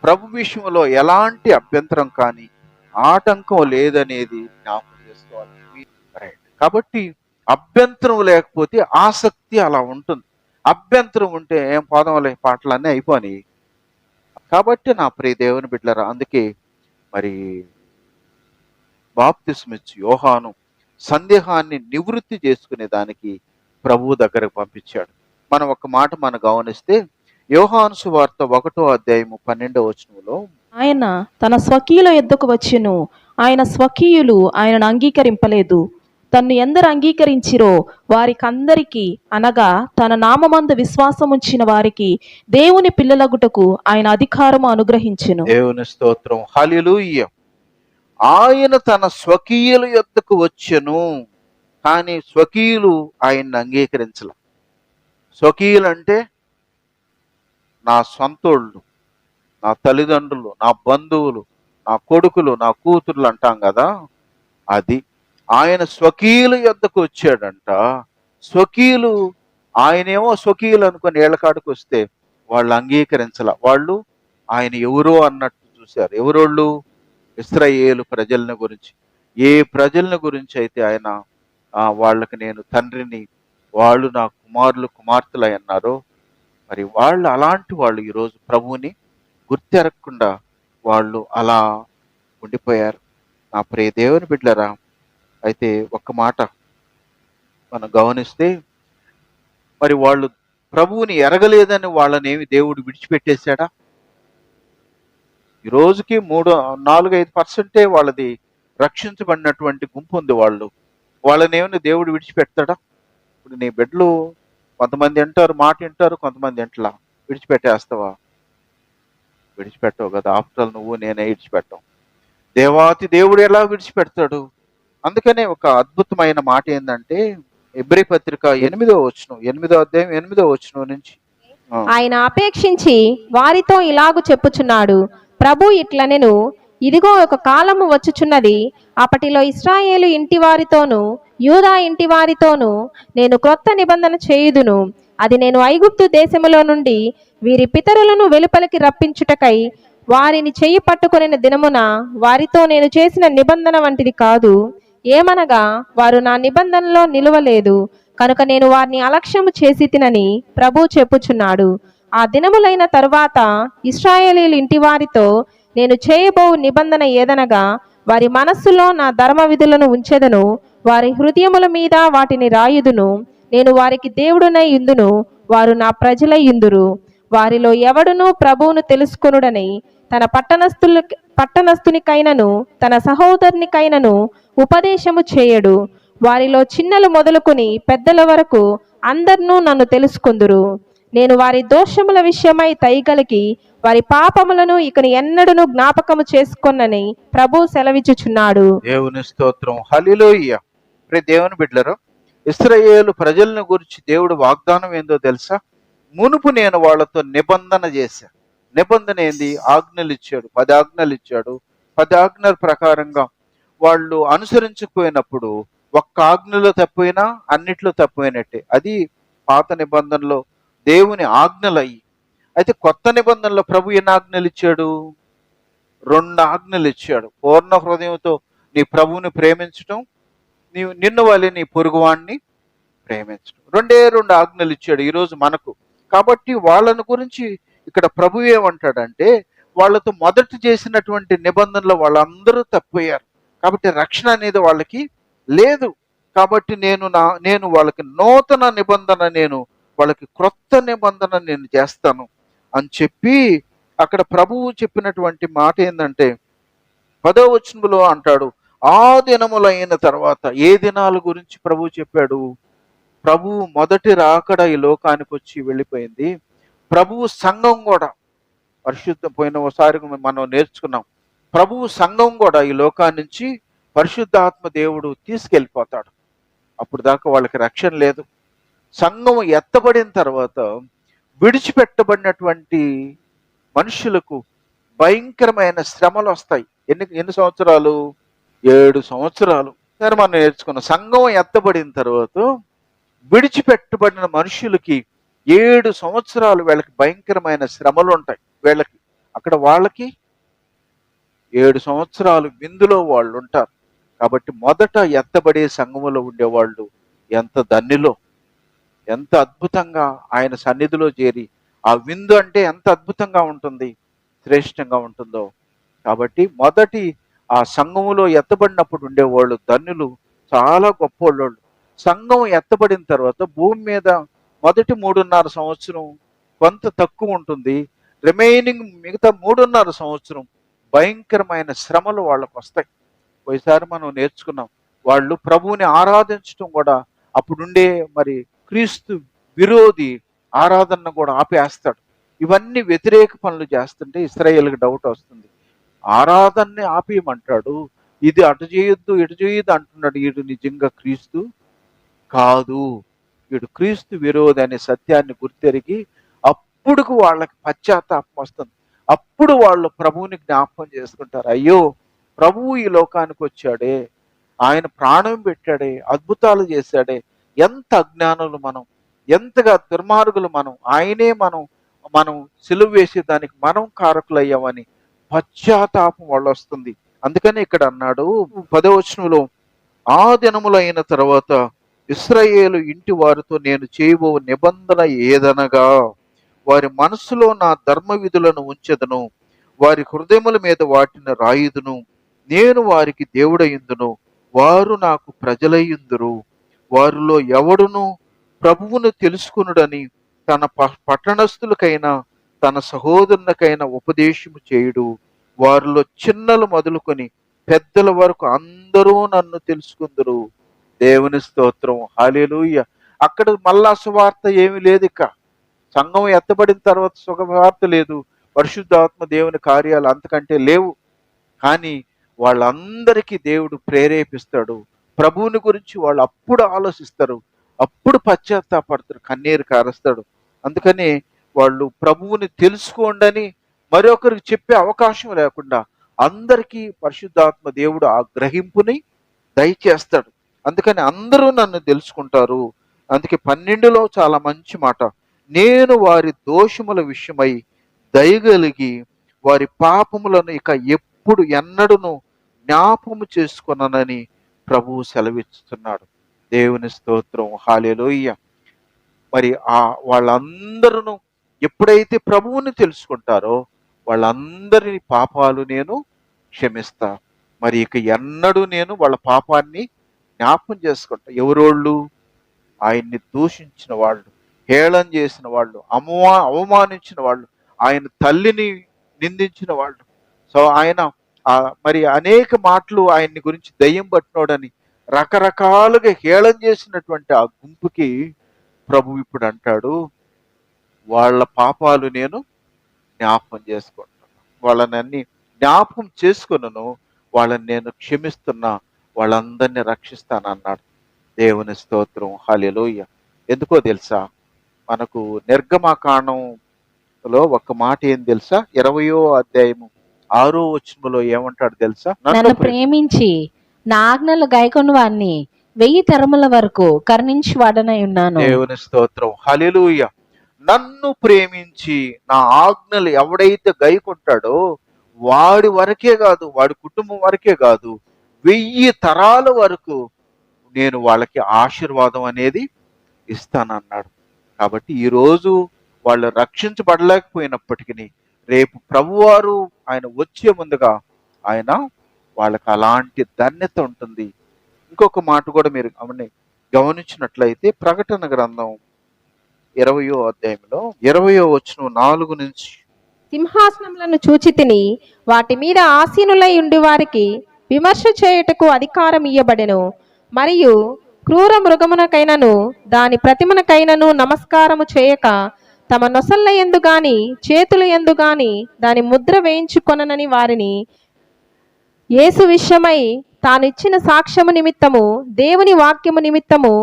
ప్రభు విషయంలో ఎలాంటి అభ్యంతరం కానీ ఆటంకం లేదనేది జ్ఞాపకం చేసుకోవాలి. కాబట్టి అభ్యంతరం లేకపోతే ఆసక్తి అలా ఉంటుంది. అభ్యంతరం ఉంటే ఏం పోదాంలే, పాటలన్నీ అయిపోయి. కాబట్టి నా ప్రియ దేవుని బిడ్డలారా, అందుకే మరి బాప్తిస్మిచ్చి యోహాను సందేహాన్ని నివృత్తి చేసుకునే దానికి ప్రభువు దగ్గరకు పంపించాడు. మనం ఒక మాట మనం గమనిస్తే, యోహాను సువార్త 1వ అధ్యాయము 12వ వచనంలో,
ఆయన తన స్వకీయుల యొద్దకు వచ్చెను, ఆయన స్వకీయులు ఆయనను అంగీకరింపలేదు. తన్ను ఎందరు అంగీకరించిరో వారికందరికీ, అనగా తన నామమందు విశ్వాసముంచిన వారికి దేవుని పిల్లలగుటకు ఆయన అధికారము అనుగ్రహించెను.
దేవుని స్తోత్రం. హల్లెలూయా. ఆయన తన స్వకీయుల యొద్దకు వచ్చెను, కానీ స్వకీయులు ఆయన్ని అంగీకరించల. స్వకీయులు అంటే నా సొంతోళ్ళు, నా తల్లిదండ్రులు, నా బంధువులు, నా కొడుకులు, నా కూతుర్లు అంటాం కదా, అది. ఆయన స్వకీయుల యొద్దకు వచ్చాడంట. స్వకీయులు, ఆయనేమో స్వకీయులు అనుకుని ఏళ్ళకాడికి వస్తే వాళ్ళు అంగీకరించాల. వాళ్ళు ఆయన ఎవరో అన్నట్టు చూశారు. ఎవరోళ్ళు? ఇశ్రాయేలు ప్రజలను గురించి. ఏ ప్రజలను గురించి అయితే ఆయన వాళ్ళకి నేను తండ్రిని, వాళ్ళు నా కుమారులు కుమార్తెలు అన్నారో, మరి వాళ్ళు అలాంటి వాళ్ళు ఈరోజు ప్రభువుని గుర్తెరగకుండా వాళ్ళు అలా ఉండిపోయారు. నా ప్రియ దేవుని బిడ్డలారా, అయితే ఒక్క మాట మనం గమనిస్తే, మరి వాళ్ళు ప్రభువుని ఎరగలేదని వాళ్ళనేమి దేవుడు విడిచిపెట్టేశాడా? ఈ రోజుకి 3-4-5% వాళ్ళది రక్షించబడినటువంటి గుంపు ఉంది వాళ్ళు. వాళ్ళని ఏమైనా దేవుడు విడిచిపెడతాడా? ఇప్పుడు నీ బిడ్డలు కొంతమంది వింటారు, మాట వింటారు, కొంతమంది వింటలా. విడిచిపెట్టేస్తావా? విడిచిపెట్టవు కదా. ఆఫ్టర్ నువ్వు నేనే విడిచిపెట్టాం. దేవాతి దేవుడు ఎలా విడిచిపెడతాడు? అందుకనే ఒక అద్భుతమైన మాట ఏంటంటే, హెబ్రీ పత్రిక 8వ వచనం, 8వ అధ్యాయం 8వ వచనం నుంచి
ఆయన అపేక్షించి వారితో ఇలాగు చెప్పుచున్నాడు, ప్రభు ఇట్లనెను, ఇదిగో ఒక కాలము వచ్చుచున్నది, అప్పటిలో ఇశ్రాయేలు ఇంటి వారితోనూ యూదా ఇంటి వారితోనూ నేను క్రొత్త నిబంధన చేయుదును. అది నేను ఐగుప్తు దేశములో నుండి వీరి పితరులను వెలుపలికి రప్పించుటకై వారిని చెయ్యి పట్టుకొనిన దినమున వారితో నేను చేసిన నిబంధన వంటిది కాదు. ఏమనగా వారు నా నిబంధనలో నిలువలేదు కనుక నేను వారిని అలక్ష్యము చేసి తినని ప్రభు చెప్పుచున్నాడు. ఆ దినములైన తరువాత ఇశ్రాయేలీయుల ఇంటి వారితో నేను చేయబో నిబంధన ఏదనగా, వారి మనస్సులో నా ధర్మ విధులను ఉంచెదను, వారి హృదయముల మీద వాటిని రాయుదును. నేను వారికి దేవుడునై యుందును, వారు నా ప్రజలై యుందురు. వారిలో ఎవడునూ ప్రభువును తెలుసుకొనుడని తన పట్టణస్థునికైనను తన సహోదరునికైనను ఉపదేశము చేయడు. వారిలో చిన్నలు మొదలుకొని పెద్దల వరకు అందర్నూ నన్ను తెలుసుకొందురు. నేను వారి దోషముల విషయమై దయగలిగి వారి పాపములను ఇకను ఎన్నడూను జ్ఞాపకము చేసుకొనని ప్రభు సెలవిచ్చుచున్నాడు.
దేవుని స్తోత్రం. హల్లెలూయా. ప్రియ దేవుని బిడ్డలారా, ఇశ్రాయేలు ప్రజలను గురించి దేవుడు వాగ్దానం ఏందో తెలుసా? మునుపు నేను వాళ్ళతో నిబంధన చేశా. నిబంధన ఏంది? ఆజ్ఞలు ఇచ్చాడు, 10 ఆజ్ఞలు ఇచ్చాడు. 10 ఆజ్ఞల ప్రకారంగా వాళ్ళు అనుసరించకపోయినప్పుడు, ఒక్క ఆజ్ఞలో తప్పిపోయినా అన్నిట్లో తప్పిపోయినట్టే. అది పాత నిబంధనలో దేవుని ఆజ్ఞలు అయ్యి. అయితే కొత్త నిబంధనలో ప్రభు ఎన్ని ఆజ్ఞలు ఇచ్చాడు? 2 ఆజ్ఞలు ఇచ్చాడు. పూర్ణ హృదయంతో నీ ప్రభువుని ప్రేమించటం, నిన్ను వలె నీ పొరుగువాణ్ణి ప్రేమించడం. 2 ఆజ్ఞలు ఇచ్చాడు ఈరోజు మనకు. కాబట్టి వాళ్ళని గురించి ఇక్కడ ప్రభు ఏమంటాడంటే, వాళ్ళతో మొదట చేసినటువంటి నిబంధనలు వాళ్ళందరూ తప్పిపోయారు. కాబట్టి రక్షణ అనేది వాళ్ళకి లేదు. కాబట్టి నేను వాళ్ళకి నూతన నిబంధన, నేను వాళ్ళకి క్రొత్త నిబంధన నేను చేస్తాను అని చెప్పి అక్కడ ప్రభువు చెప్పినటువంటి మాట ఏంటంటే, 10వ వచనంలో అంటాడు, ఆ దినములైన తర్వాత. ఏ దినాల గురించి ప్రభువు చెప్పాడు? ప్రభువు మొదటి రాకడ ఈ లోకానికి వచ్చి వెళ్ళిపోయింది. ప్రభువు సంఘం కూడా పరిశుద్ధ, పోయిన ఒకసారి మనం నేర్చుకున్నాం, ప్రభువు సంఘం కూడా ఈ లోకాన్ని నుంచి పరిశుద్ధాత్మ దేవుడు తీసుకెళ్ళిపోతాడు. అప్పుడు దాకా వాళ్ళకి రక్షణ లేదు. సంఘం ఎత్తబడిన తర్వాత విడిచిపెట్టబడినటువంటి మనుషులకు భయంకరమైన శ్రమలు వస్తాయి. ఎన్ని సంవత్సరాలు? 7 సంవత్సరాలు. సరే, మనం నేర్చుకున్నాం. సంఘం ఎత్తబడిన తర్వాత విడిచిపెట్టబడిన మనుషులకి 7 సంవత్సరాలు వీళ్ళకి భయంకరమైన శ్రమలు ఉంటాయి. వీళ్ళకి అక్కడ వాళ్ళకి 7 సంవత్సరాలు విందులో వాళ్ళు ఉంటారు. కాబట్టి మొదట ఎత్తబడే సంఘములో ఉండేవాళ్ళు ఎంత ధన్యులో, ఎంత అద్భుతంగా ఆయన సన్నిధిలో చేరి ఆ విందు అంటే ఎంత అద్భుతంగా ఉంటుంది, శ్రేష్టంగా ఉంటుందో. కాబట్టి మొదటి ఆ సంఘములో ఎత్తబడినప్పుడు ఉండేవాళ్ళు ధన్యులు, చాలా గొప్పోళ్ళు. సంఘం ఎత్తబడిన తర్వాత భూమి మీద మొదటి 3.5 సంవత్సరం కొంత తక్కువ ఉంటుంది. రిమైనింగ్ మిగతా 3.5 సంవత్సరం భయంకరమైన శ్రమలు వాళ్ళకు వస్తాయి. ఒకసారి మనం నేర్చుకున్నాం, వాళ్ళు ప్రభువుని ఆరాధించడం కూడా అప్పుడుండే మరి క్రీస్తు విరోధి ఆరాధన కూడా ఆపేస్తాడు. ఇవన్నీ వ్యతిరేక పనులు చేస్తుంటే ఇశ్రాయేలుకి డౌట్ వస్తుంది. ఆరాధనని ఆపేయమంటాడు, ఇది అటు చేయొద్దు ఇటు చేయొద్దు అంటున్నాడు. వీడు నిజంగా క్రీస్తు కాదు, వీడు క్రీస్తు విరోధి అనే సత్యాన్ని గుర్తెరిగి అప్పుడు వాళ్ళకి పశ్చాత్తాపం వస్తుంది. అప్పుడు వాళ్ళు ప్రభువుని జ్ఞాపకం చేసుకుంటారు. అయ్యో, ప్రభువు ఈ లోకానికి వచ్చాడే, ఆయన ప్రాణం పెట్టాడే, అద్భుతాలు చేశాడే, ఎంత అజ్ఞానులు మనం, ఎంతగా దుర్మార్గులు మనం, ఆయనే మనం సిలువ వేసే దానికి మనం కారకులయ్యామని పశ్చాత్తాపం వాళ్ళు వస్తుంది. అందుకని ఇక్కడ అన్నాడు 10వ వచనంలో, ఆ దినములైన తర్వాత ఇశ్రాయేలు ఇంటి వారితో నేను చేయబో నిబంధన ఏదనగా, వారి మనస్సులో నా ధర్మ విధులను ఉంచెదను, వారి హృదయముల మీద వాటిని రాయుదును, నేను వారికి దేవుడయుందును, వారు నాకు ప్రజలయ్యుందురు. వారిలో ఎవడును ప్రభువును తెలుసుకునుడని తన పట్టణస్థులకైనా తన సహోదరునికైనా ఉపదేశము చేయుడు. వారిలో చిన్నలు మొదలుకొని పెద్దల వరకు అందరూ నన్ను తెలుసుకుందరు. దేవుని స్తోత్రం, హల్లెలూయా. అక్కడ మళ్ళా సువార్త ఏమీ లేదు. ఇక సంఘం ఎత్తబడిన తర్వాత సుఖవార్త లేదు, పరిశుద్ధాత్మ దేవుని కార్యాలు అంతకంటే లేవు. కానీ వాళ్ళందరికీ దేవుడు ప్రేరేపిస్తాడు. ప్రభువుని గురించి వాళ్ళు అప్పుడు ఆలోచిస్తారు, అప్పుడు పశ్చాత్తాపడతారు, కన్నీరు కారుస్తాడు. అందుకని వాళ్ళు ప్రభువుని తెలుసుకోండని మరొకరికి చెప్పే అవకాశం లేకుండా అందరికీ పరిశుద్ధాత్మ దేవుడు ఆ గ్రహింపుని దయచేస్తాడు. అందుకని అందరూ నన్ను తెలుసుకుంటారు. అందుకే 12లో చాలా మంచి మాట, నేను వారి దోషముల విషయమై దయగలిగి వారి పాపములను ఇక ఎప్పుడు ఎన్నడూను జ్ఞాపకము చేసుకొననని ప్రభువు సెలవిస్తున్నాడు. దేవుని స్తోత్రం, హల్లెలూయా. మరి వాళ్ళందరూ ఎప్పుడైతే ప్రభువుని తెలుసుకుంటారో వాళ్ళందరి పాపాలు నేను క్షమిస్తా. మరి ఇక ఎన్నడూ నేను వాళ్ళ పాపాన్ని జ్ఞాపకం చేసుకుంటా. ఎవరోళ్ళు? ఆయన్ని దూషించిన వాళ్ళు, హేళన చేసిన వాళ్ళు, అవమానించిన వాళ్ళు, ఆయన తల్లిని నిందించిన వాళ్ళు. సో ఆయన మరి అనేక మాటలు ఆయన్ని గురించి దయ్యం పట్టినోడని రకరకాలుగా హేళన చేసినటువంటి ఆ గుంపుకి ప్రభు ఇప్పుడు అంటాడు, వాళ్ళ పాపాలు నేను జ్ఞాపకం చేసుకుంటున్నాను, వాళ్ళని అన్ని జ్ఞాపకం చేసుకున్నాను, వాళ్ళని నేను క్షమిస్తున్నా, వాళ్ళందరినీ రక్షిస్తానన్నాడు. దేవుని స్తోత్రం, హల్లెలూయా. ఎందుకో తెలుసా, మనకు నిర్గమకాండంలో ఒక మాట ఏం తెలుసా? 20వ అధ్యాయము 6వ వచనములో ఏమంటాడు తెలుసా?
నన్ను ప్రేమించి నా ఆజ్ఞలు గైకొను వారిని 1000 తరముల వరకు కరుణించి వాడనై ఉన్నాను.
దేవుని స్తోత్రం, హల్లెలూయా. నన్ను ప్రేమించి నా ఆజ్ఞలు ఎవడైతే గైకొంటాడో వాడి వరకే కాదు, వాడి కుటుంబం వరకే కాదు, 1000 తరాల వరకు నేను వాళ్ళకి ఆశీర్వాదం అనేది ఇస్తానన్నాడు. కాబట్టి ఈరోజు వాళ్ళు రక్షించబడలేకపోయినప్పటికీ రేపు ప్రభువారు ఆయన వచ్చే ముందుగా ఆయన వాళ్ళకి అలాంటి ధన్యత ఉంటుంది. ఇంకొక మాట కూడా మీరు గమనించినట్లయితే ప్రకటన గ్రంథం 20వ అధ్యాయంలో 20వ వచనం 4 నుంచి,
సింహాసనములను చూచి తిని వాటి మీద ఆసీనులై ఉండి వారికి విమర్శ చేయుటకు అధికారం ఇయ్యబడెను. మరియు క్రూర మృగమునకైనను దాని ప్రతిమనకైనను నమస్కారము చేయక తమ నొసళ్ళ యందు గాని చేతుల యందు గాని దాని ముద్ర వేయించుకొననని వారిని యేసు విషయమై తానిచ్చిన సాక్ష్యము నిమిత్తము దేవుని వాక్యము నిమిత్తము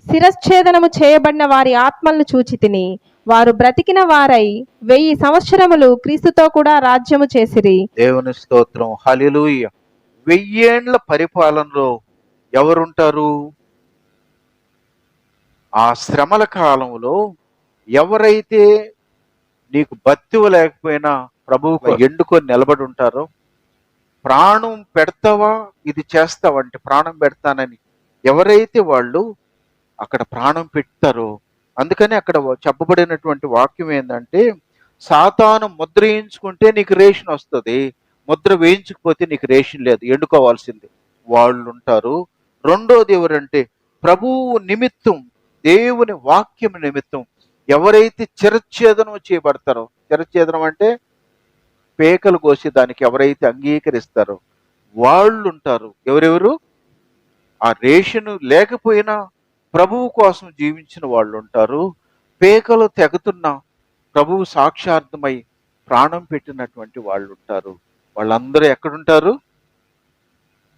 శిరశ్ఛేదనము చేయబడిన వారి ఆత్మలను చూచి తిని వారు బ్రతికిన వారై 1000 సంవత్సరములు క్రీస్తుతో కూడా రాజ్యము చేసిరి.
దేవుని స్తోత్రం, హల్లెలూయా. 1000 ఏండ్ల పరిపాలనలో ఎవరుంటారు? ఆ శ్రమల కాలంలో ఎవరైతే నీకు బత్తివ లేకపోయినా ప్రభువుకు ఎండుకొని నిలబడి ఉంటారో, ప్రాణం పెడతావా ఇది చేస్తావంటే ప్రాణం పెడతానని ఎవరైతే వాళ్ళు అక్కడ ప్రాణం పెడతారో, అందుకని అక్కడ చెప్పబడినటువంటి వాక్యం ఏంటంటే, సాతాను ముద్ర వేయించుకుంటే నీకు రేషన్ వస్తుంది, ముద్ర వేయించకపోతే నీకు రేషన్ లేదు, ఎండుకోవాల్సిందే. వాళ్ళు ఉంటారు. రెండోది ఎవరంటే ప్రభువు నిమిత్తం, దేవుని వాక్యం నిమిత్తం ఎవరైతే చిరచ్ఛేదనం చేయబడతారో, చిరచ్ఛేదనం అంటే పేకలు కోసి దానికి ఎవరైతే అంగీకరిస్తారో వాళ్ళు ఉంటారు. ఎవరెవరు? ఆ రేషను లేకపోయినా ప్రభువు కోసం జీవించిన వాళ్ళు ఉంటారు. పేకలు తెగుతున్న ప్రభువు సాక్షార్థమై ప్రాణం పెట్టినటువంటి వాళ్ళు ఉంటారు. వాళ్ళందరూ ఎక్కడుంటారు?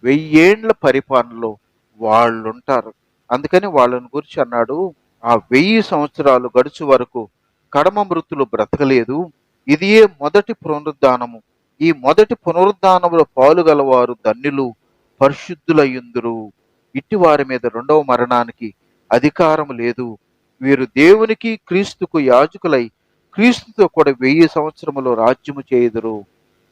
1000 ఏండ్ల పరిపాలనలో వాళ్ళు ఉంటారు. అందుకని వాళ్ళని గురించి అన్నాడు, ఆ 1000 సంవత్సరాలు గడుచు వరకు కడమ మృతులు బ్రతకలేదు, ఇదియే మొదటి పునరుద్ధానము, ఈ మొదటి పునరుద్ధానములో పాలుగలవారు ధన్యులు, పరిశుద్ధులయ్యుందురు. ఇట్టి వారి మీద రెండవ మరణానికి అధికారం లేదు. వీరు దేవునికి క్రీస్తుకు యాజకులై క్రీస్తుతో కూడా 1000 సంవత్సరములో రాజ్యము చేయుదురు.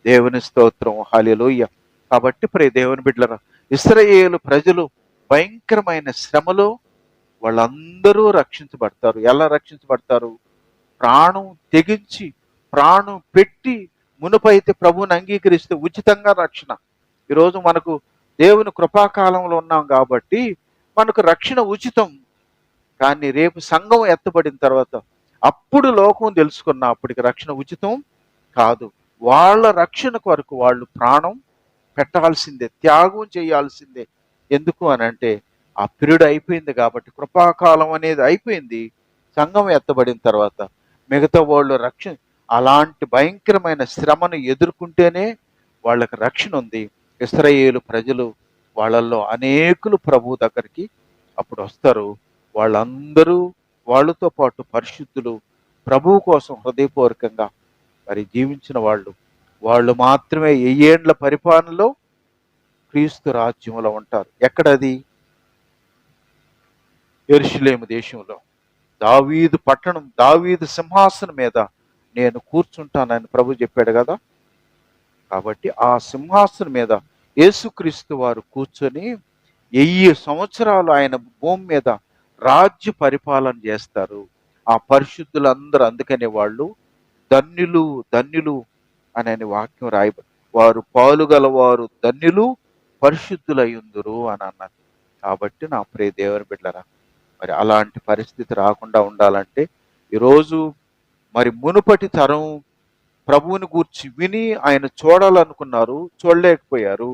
దేవుని స్తోత్రం, హల్లెలూయా. కాబట్టి దేవుని బిడ్డలారా, ఇశ్రాయేలు ప్రజలు భయంకరమైన శ్రమలో వాళ్ళందరూ రక్షించబడతారు. ఎలా రక్షించబడతారు? ప్రాణం తెగించి ప్రాణం పెట్టి మునుపైతే ప్రభువుని అంగీకరిస్తే ఉచితంగా రక్షణ. ఈరోజు మనకు దేవుని కృపాకాలంలో ఉన్నాం కాబట్టి మనకు రక్షణ ఉచితం. కానీ రేపు సంఘం ఎత్తబడిన తర్వాత అప్పుడు లోకం తెలుసుకున్న అప్పటికి రక్షణ ఉచితం కాదు. వాళ్ళ రక్షణ కొరకు వాళ్ళు ప్రాణం పెట్టాల్సిందే, త్యాగం చేయాల్సిందే. ఎందుకు అని అంటే ఆ పీరియడ్ అయిపోయింది కాబట్టి, కృపాకాలం అనేది అయిపోయింది. సంఘం ఎత్తబడిన తర్వాత మిగతా వాళ్ళు అలాంటి భయంకరమైన శ్రమను ఎదుర్కొంటేనే వాళ్ళకి రక్షణ ఉంది. ఇశ్రాయేలు ప్రజలు వాళ్ళల్లో అనేకులు ప్రభు దగ్గరికి అప్పుడు వస్తారు. వాళ్ళందరూ వాళ్ళతో పాటు పరిశుద్ధులు, ప్రభువు కోసం హృదయపూర్వకంగా మరి జీవించిన వాళ్ళు మాత్రమే 1000 ఏండ్ల పరిపాలనలో క్రీస్తు రాజ్యంలో ఉంటారు. ఎక్కడది? యెరూషలేము దేశంలో దావీదు పట్టణం, దావీదు సింహాసనం మీద నేను కూర్చుంటానని ప్రభు చెప్పాడు కదా. కాబట్టి ఆ సింహాసనం మీద యేసుక్రీస్తు వారు కూర్చొని 1000 సంవత్సరాలు ఆయన భూమి మీద రాజ్య పరిపాలన చేస్తారు. ఆ పరిశుద్ధులందరూ, అందుకనే వాళ్ళు ధన్యులు ధన్యులు అనే వాక్యం రాయబడి, వారు పాలుగలవారు ధన్యులు పరిశుద్ధులయ్యుందురు అని అన్నారు. కాబట్టి నా ప్రియ దేవుని బిడ్డలారా, మరి అలాంటి పరిస్థితి రాకుండా ఉండాలంటే ఈరోజు మరి మునుపటి తరం ప్రభువుని గూర్చి విని ఆయన చూడాలనుకున్నారు, చూడలేకపోయారు.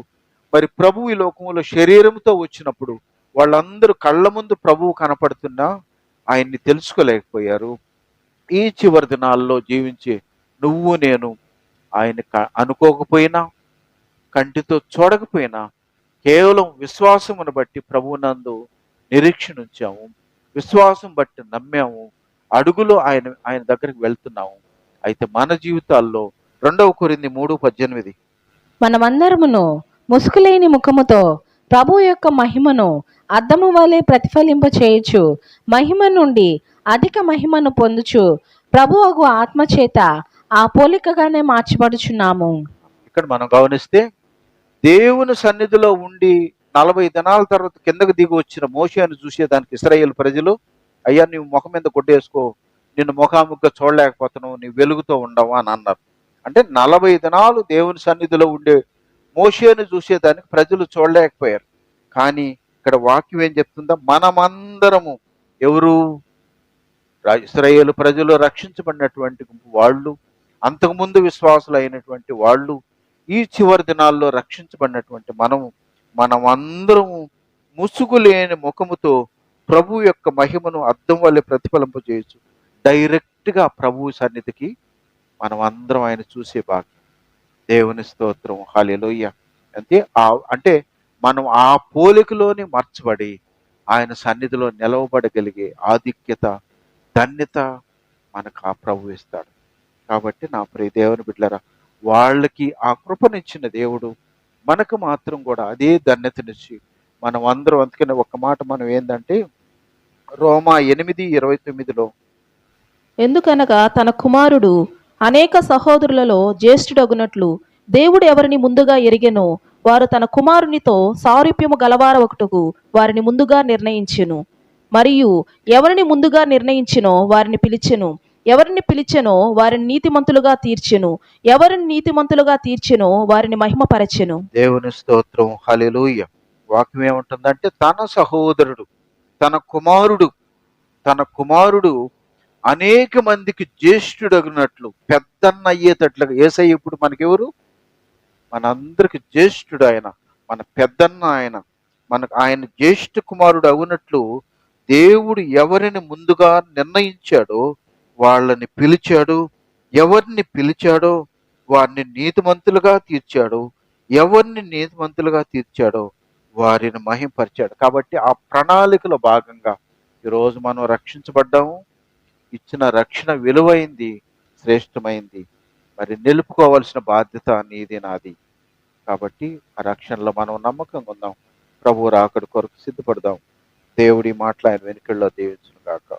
మరి ప్రభువు ఈ లోకంలో శరీరంతో వచ్చినప్పుడు వాళ్ళందరూ కళ్ళ ముందు ప్రభువు కనపడుతున్నా ఆయన్ని తెలుసుకోలేకపోయారు. ఈ చివరి దినాల్లో జీవించే నువ్వు నేను ఆయన అనుకోకపోయినా, కంటితో చూడకపోయినా, కేవలం విశ్వాసమును బట్టి ప్రభువునందు నిరీక్షణ ఉంచాము, విశ్వాసం బట్టి నమ్మాము, అడుగులో ఆయన దగ్గరికి వెళ్తున్నాము. అయితే మన జీవితాల్లో 2 కొరింథీ 3:18
మనమందరమును ముసుకులేని ముఖముతో ప్రభు యొక్క మహిమను అద్దము వలె ప్రతిఫలింప చేయొచ్చు, మహిమ నుండి అధిక మహిమను పొందుచు ప్రభువగు ఆత్మ చేత ఆ పోలికగానే మార్చబడుచున్నాము.
ఇక్కడ మనం గమనిస్తే దేవుని సన్నిధిలో ఉండి 40 దినాల తర్వాత కిందకు దిగి వచ్చిన మోషేను చూసేదానికి ఇశ్రాయేలు ప్రజలు, అయ్యా నువ్వు ముఖం మీద కొట్టేసుకో, నిన్ను ముఖాముఖిగా చూడలేకపోతున్నావు, నీ వెలుగుతో ఉండవు అని అన్నారు. అంటే 40 దినాలు దేవుని సన్నిధిలో ఉండే మోషేను చూసేదానికి ప్రజలు చూడలేకపోయారు. కానీ ఇక్కడ వాక్యం ఏం చెప్తుందో, మనమందరము ఎవరు? ఇశ్రాయేలు ప్రజలు రక్షించబడినటువంటి వాళ్ళు, అంతకుముందు విశ్వాసులు అయినటువంటి వాళ్ళు, ఈ చివరి దినాల్లో రక్షించబడినటువంటి మనమందరము ముసుగులేని ముఖముతో ప్రభు యొక్క మహిమను అద్దం వల్లే ప్రతిఫలింపజేయచ్చు. డైరెక్ట్గా ప్రభు సన్నిధికి మనం అందరం ఆయన చూసే భాగ్యం. దేవుని స్తోత్రం, హల్లెలూయా. అంటే మనం ఆ పోలికలోని మార్చబడి ఆయన సన్నిధిలో నిలవబడగలిగే ఆధిక్యత, ధన్యత మనకు ఆ ప్రభు ఇస్తాడు. కాబట్టి నా ప్రియ దేవుని బిడ్డలారా, వాళ్ళకి ఆ కృపనిచ్చిన దేవుడు మనకు మాత్రం కూడా అదే ధన్యతనిచ్చి మనం అందరం, అందుకనే ఒక మాట మనం ఏంటంటే రోమా 8:29
ఎందుకనగా తన కుమారుడు అనేక సహోదరులలో జ్యేష్ఠుడగునట్లు దేవుడు ఎవరిని ముందుగా ఎరిగెనో వారు తన కుమారునితో సారూప్యము గలవారొకటుకు వారిని ముందుగా నిర్ణయించెను. మరియు ఎవరిని ముందుగా నిర్ణయించెనో వారిని పిలిచెను, ఎవరిని పిలిచెనో వారిని నీతిమంతులుగా తీర్చెను, ఎవరిని నీతిమంతులుగా తీర్చెనో వారిని మహిమపరచెను.
దేవుని స్తోత్రం, హల్లెలూయా. వాక్యం ఏముంటుందంటే తన సహోదరుడు, తన కుమారుడు అనేక మందికి జ్యేష్ఠుడగినట్లు, పెద్దన్న అయ్యేటట్లుగా. యేసయ్య ఇప్పుడు మనకెవరు? మనందరికి జ్యేష్ఠుడు ఆయన, మన పెద్దన్న ఆయన. ఆయన జ్యేష్ఠ కుమారుడు అవునట్లు దేవుడు ఎవరిని ముందుగా నిర్ణయించాడో వాళ్ళని పిలిచాడు, ఎవరిని పిలిచాడో వారిని నీతిమంతులుగా తీర్చాడు, ఎవరిని నీతిమంతులుగా తీర్చాడో వారిని మహింపరిచాడు. కాబట్టి ఆ ప్రణాళికలో భాగంగా ఈరోజు మనం రక్షించబడ్డాము. ఇచ్చిన రక్షణ విలువైంది, శ్రేష్టమైంది. మరి నిలుపుకోవాల్సిన బాధ్యత నీది, నాది. కాబట్టి ఆ రక్షణలో మనం నమ్మకంగా ఉందాం. ప్రభువు రాకడ కొరకు సిద్ధపడదాం. దేవుడి మాటలు ఆయన వెనుకల్లో దీవించును గాక.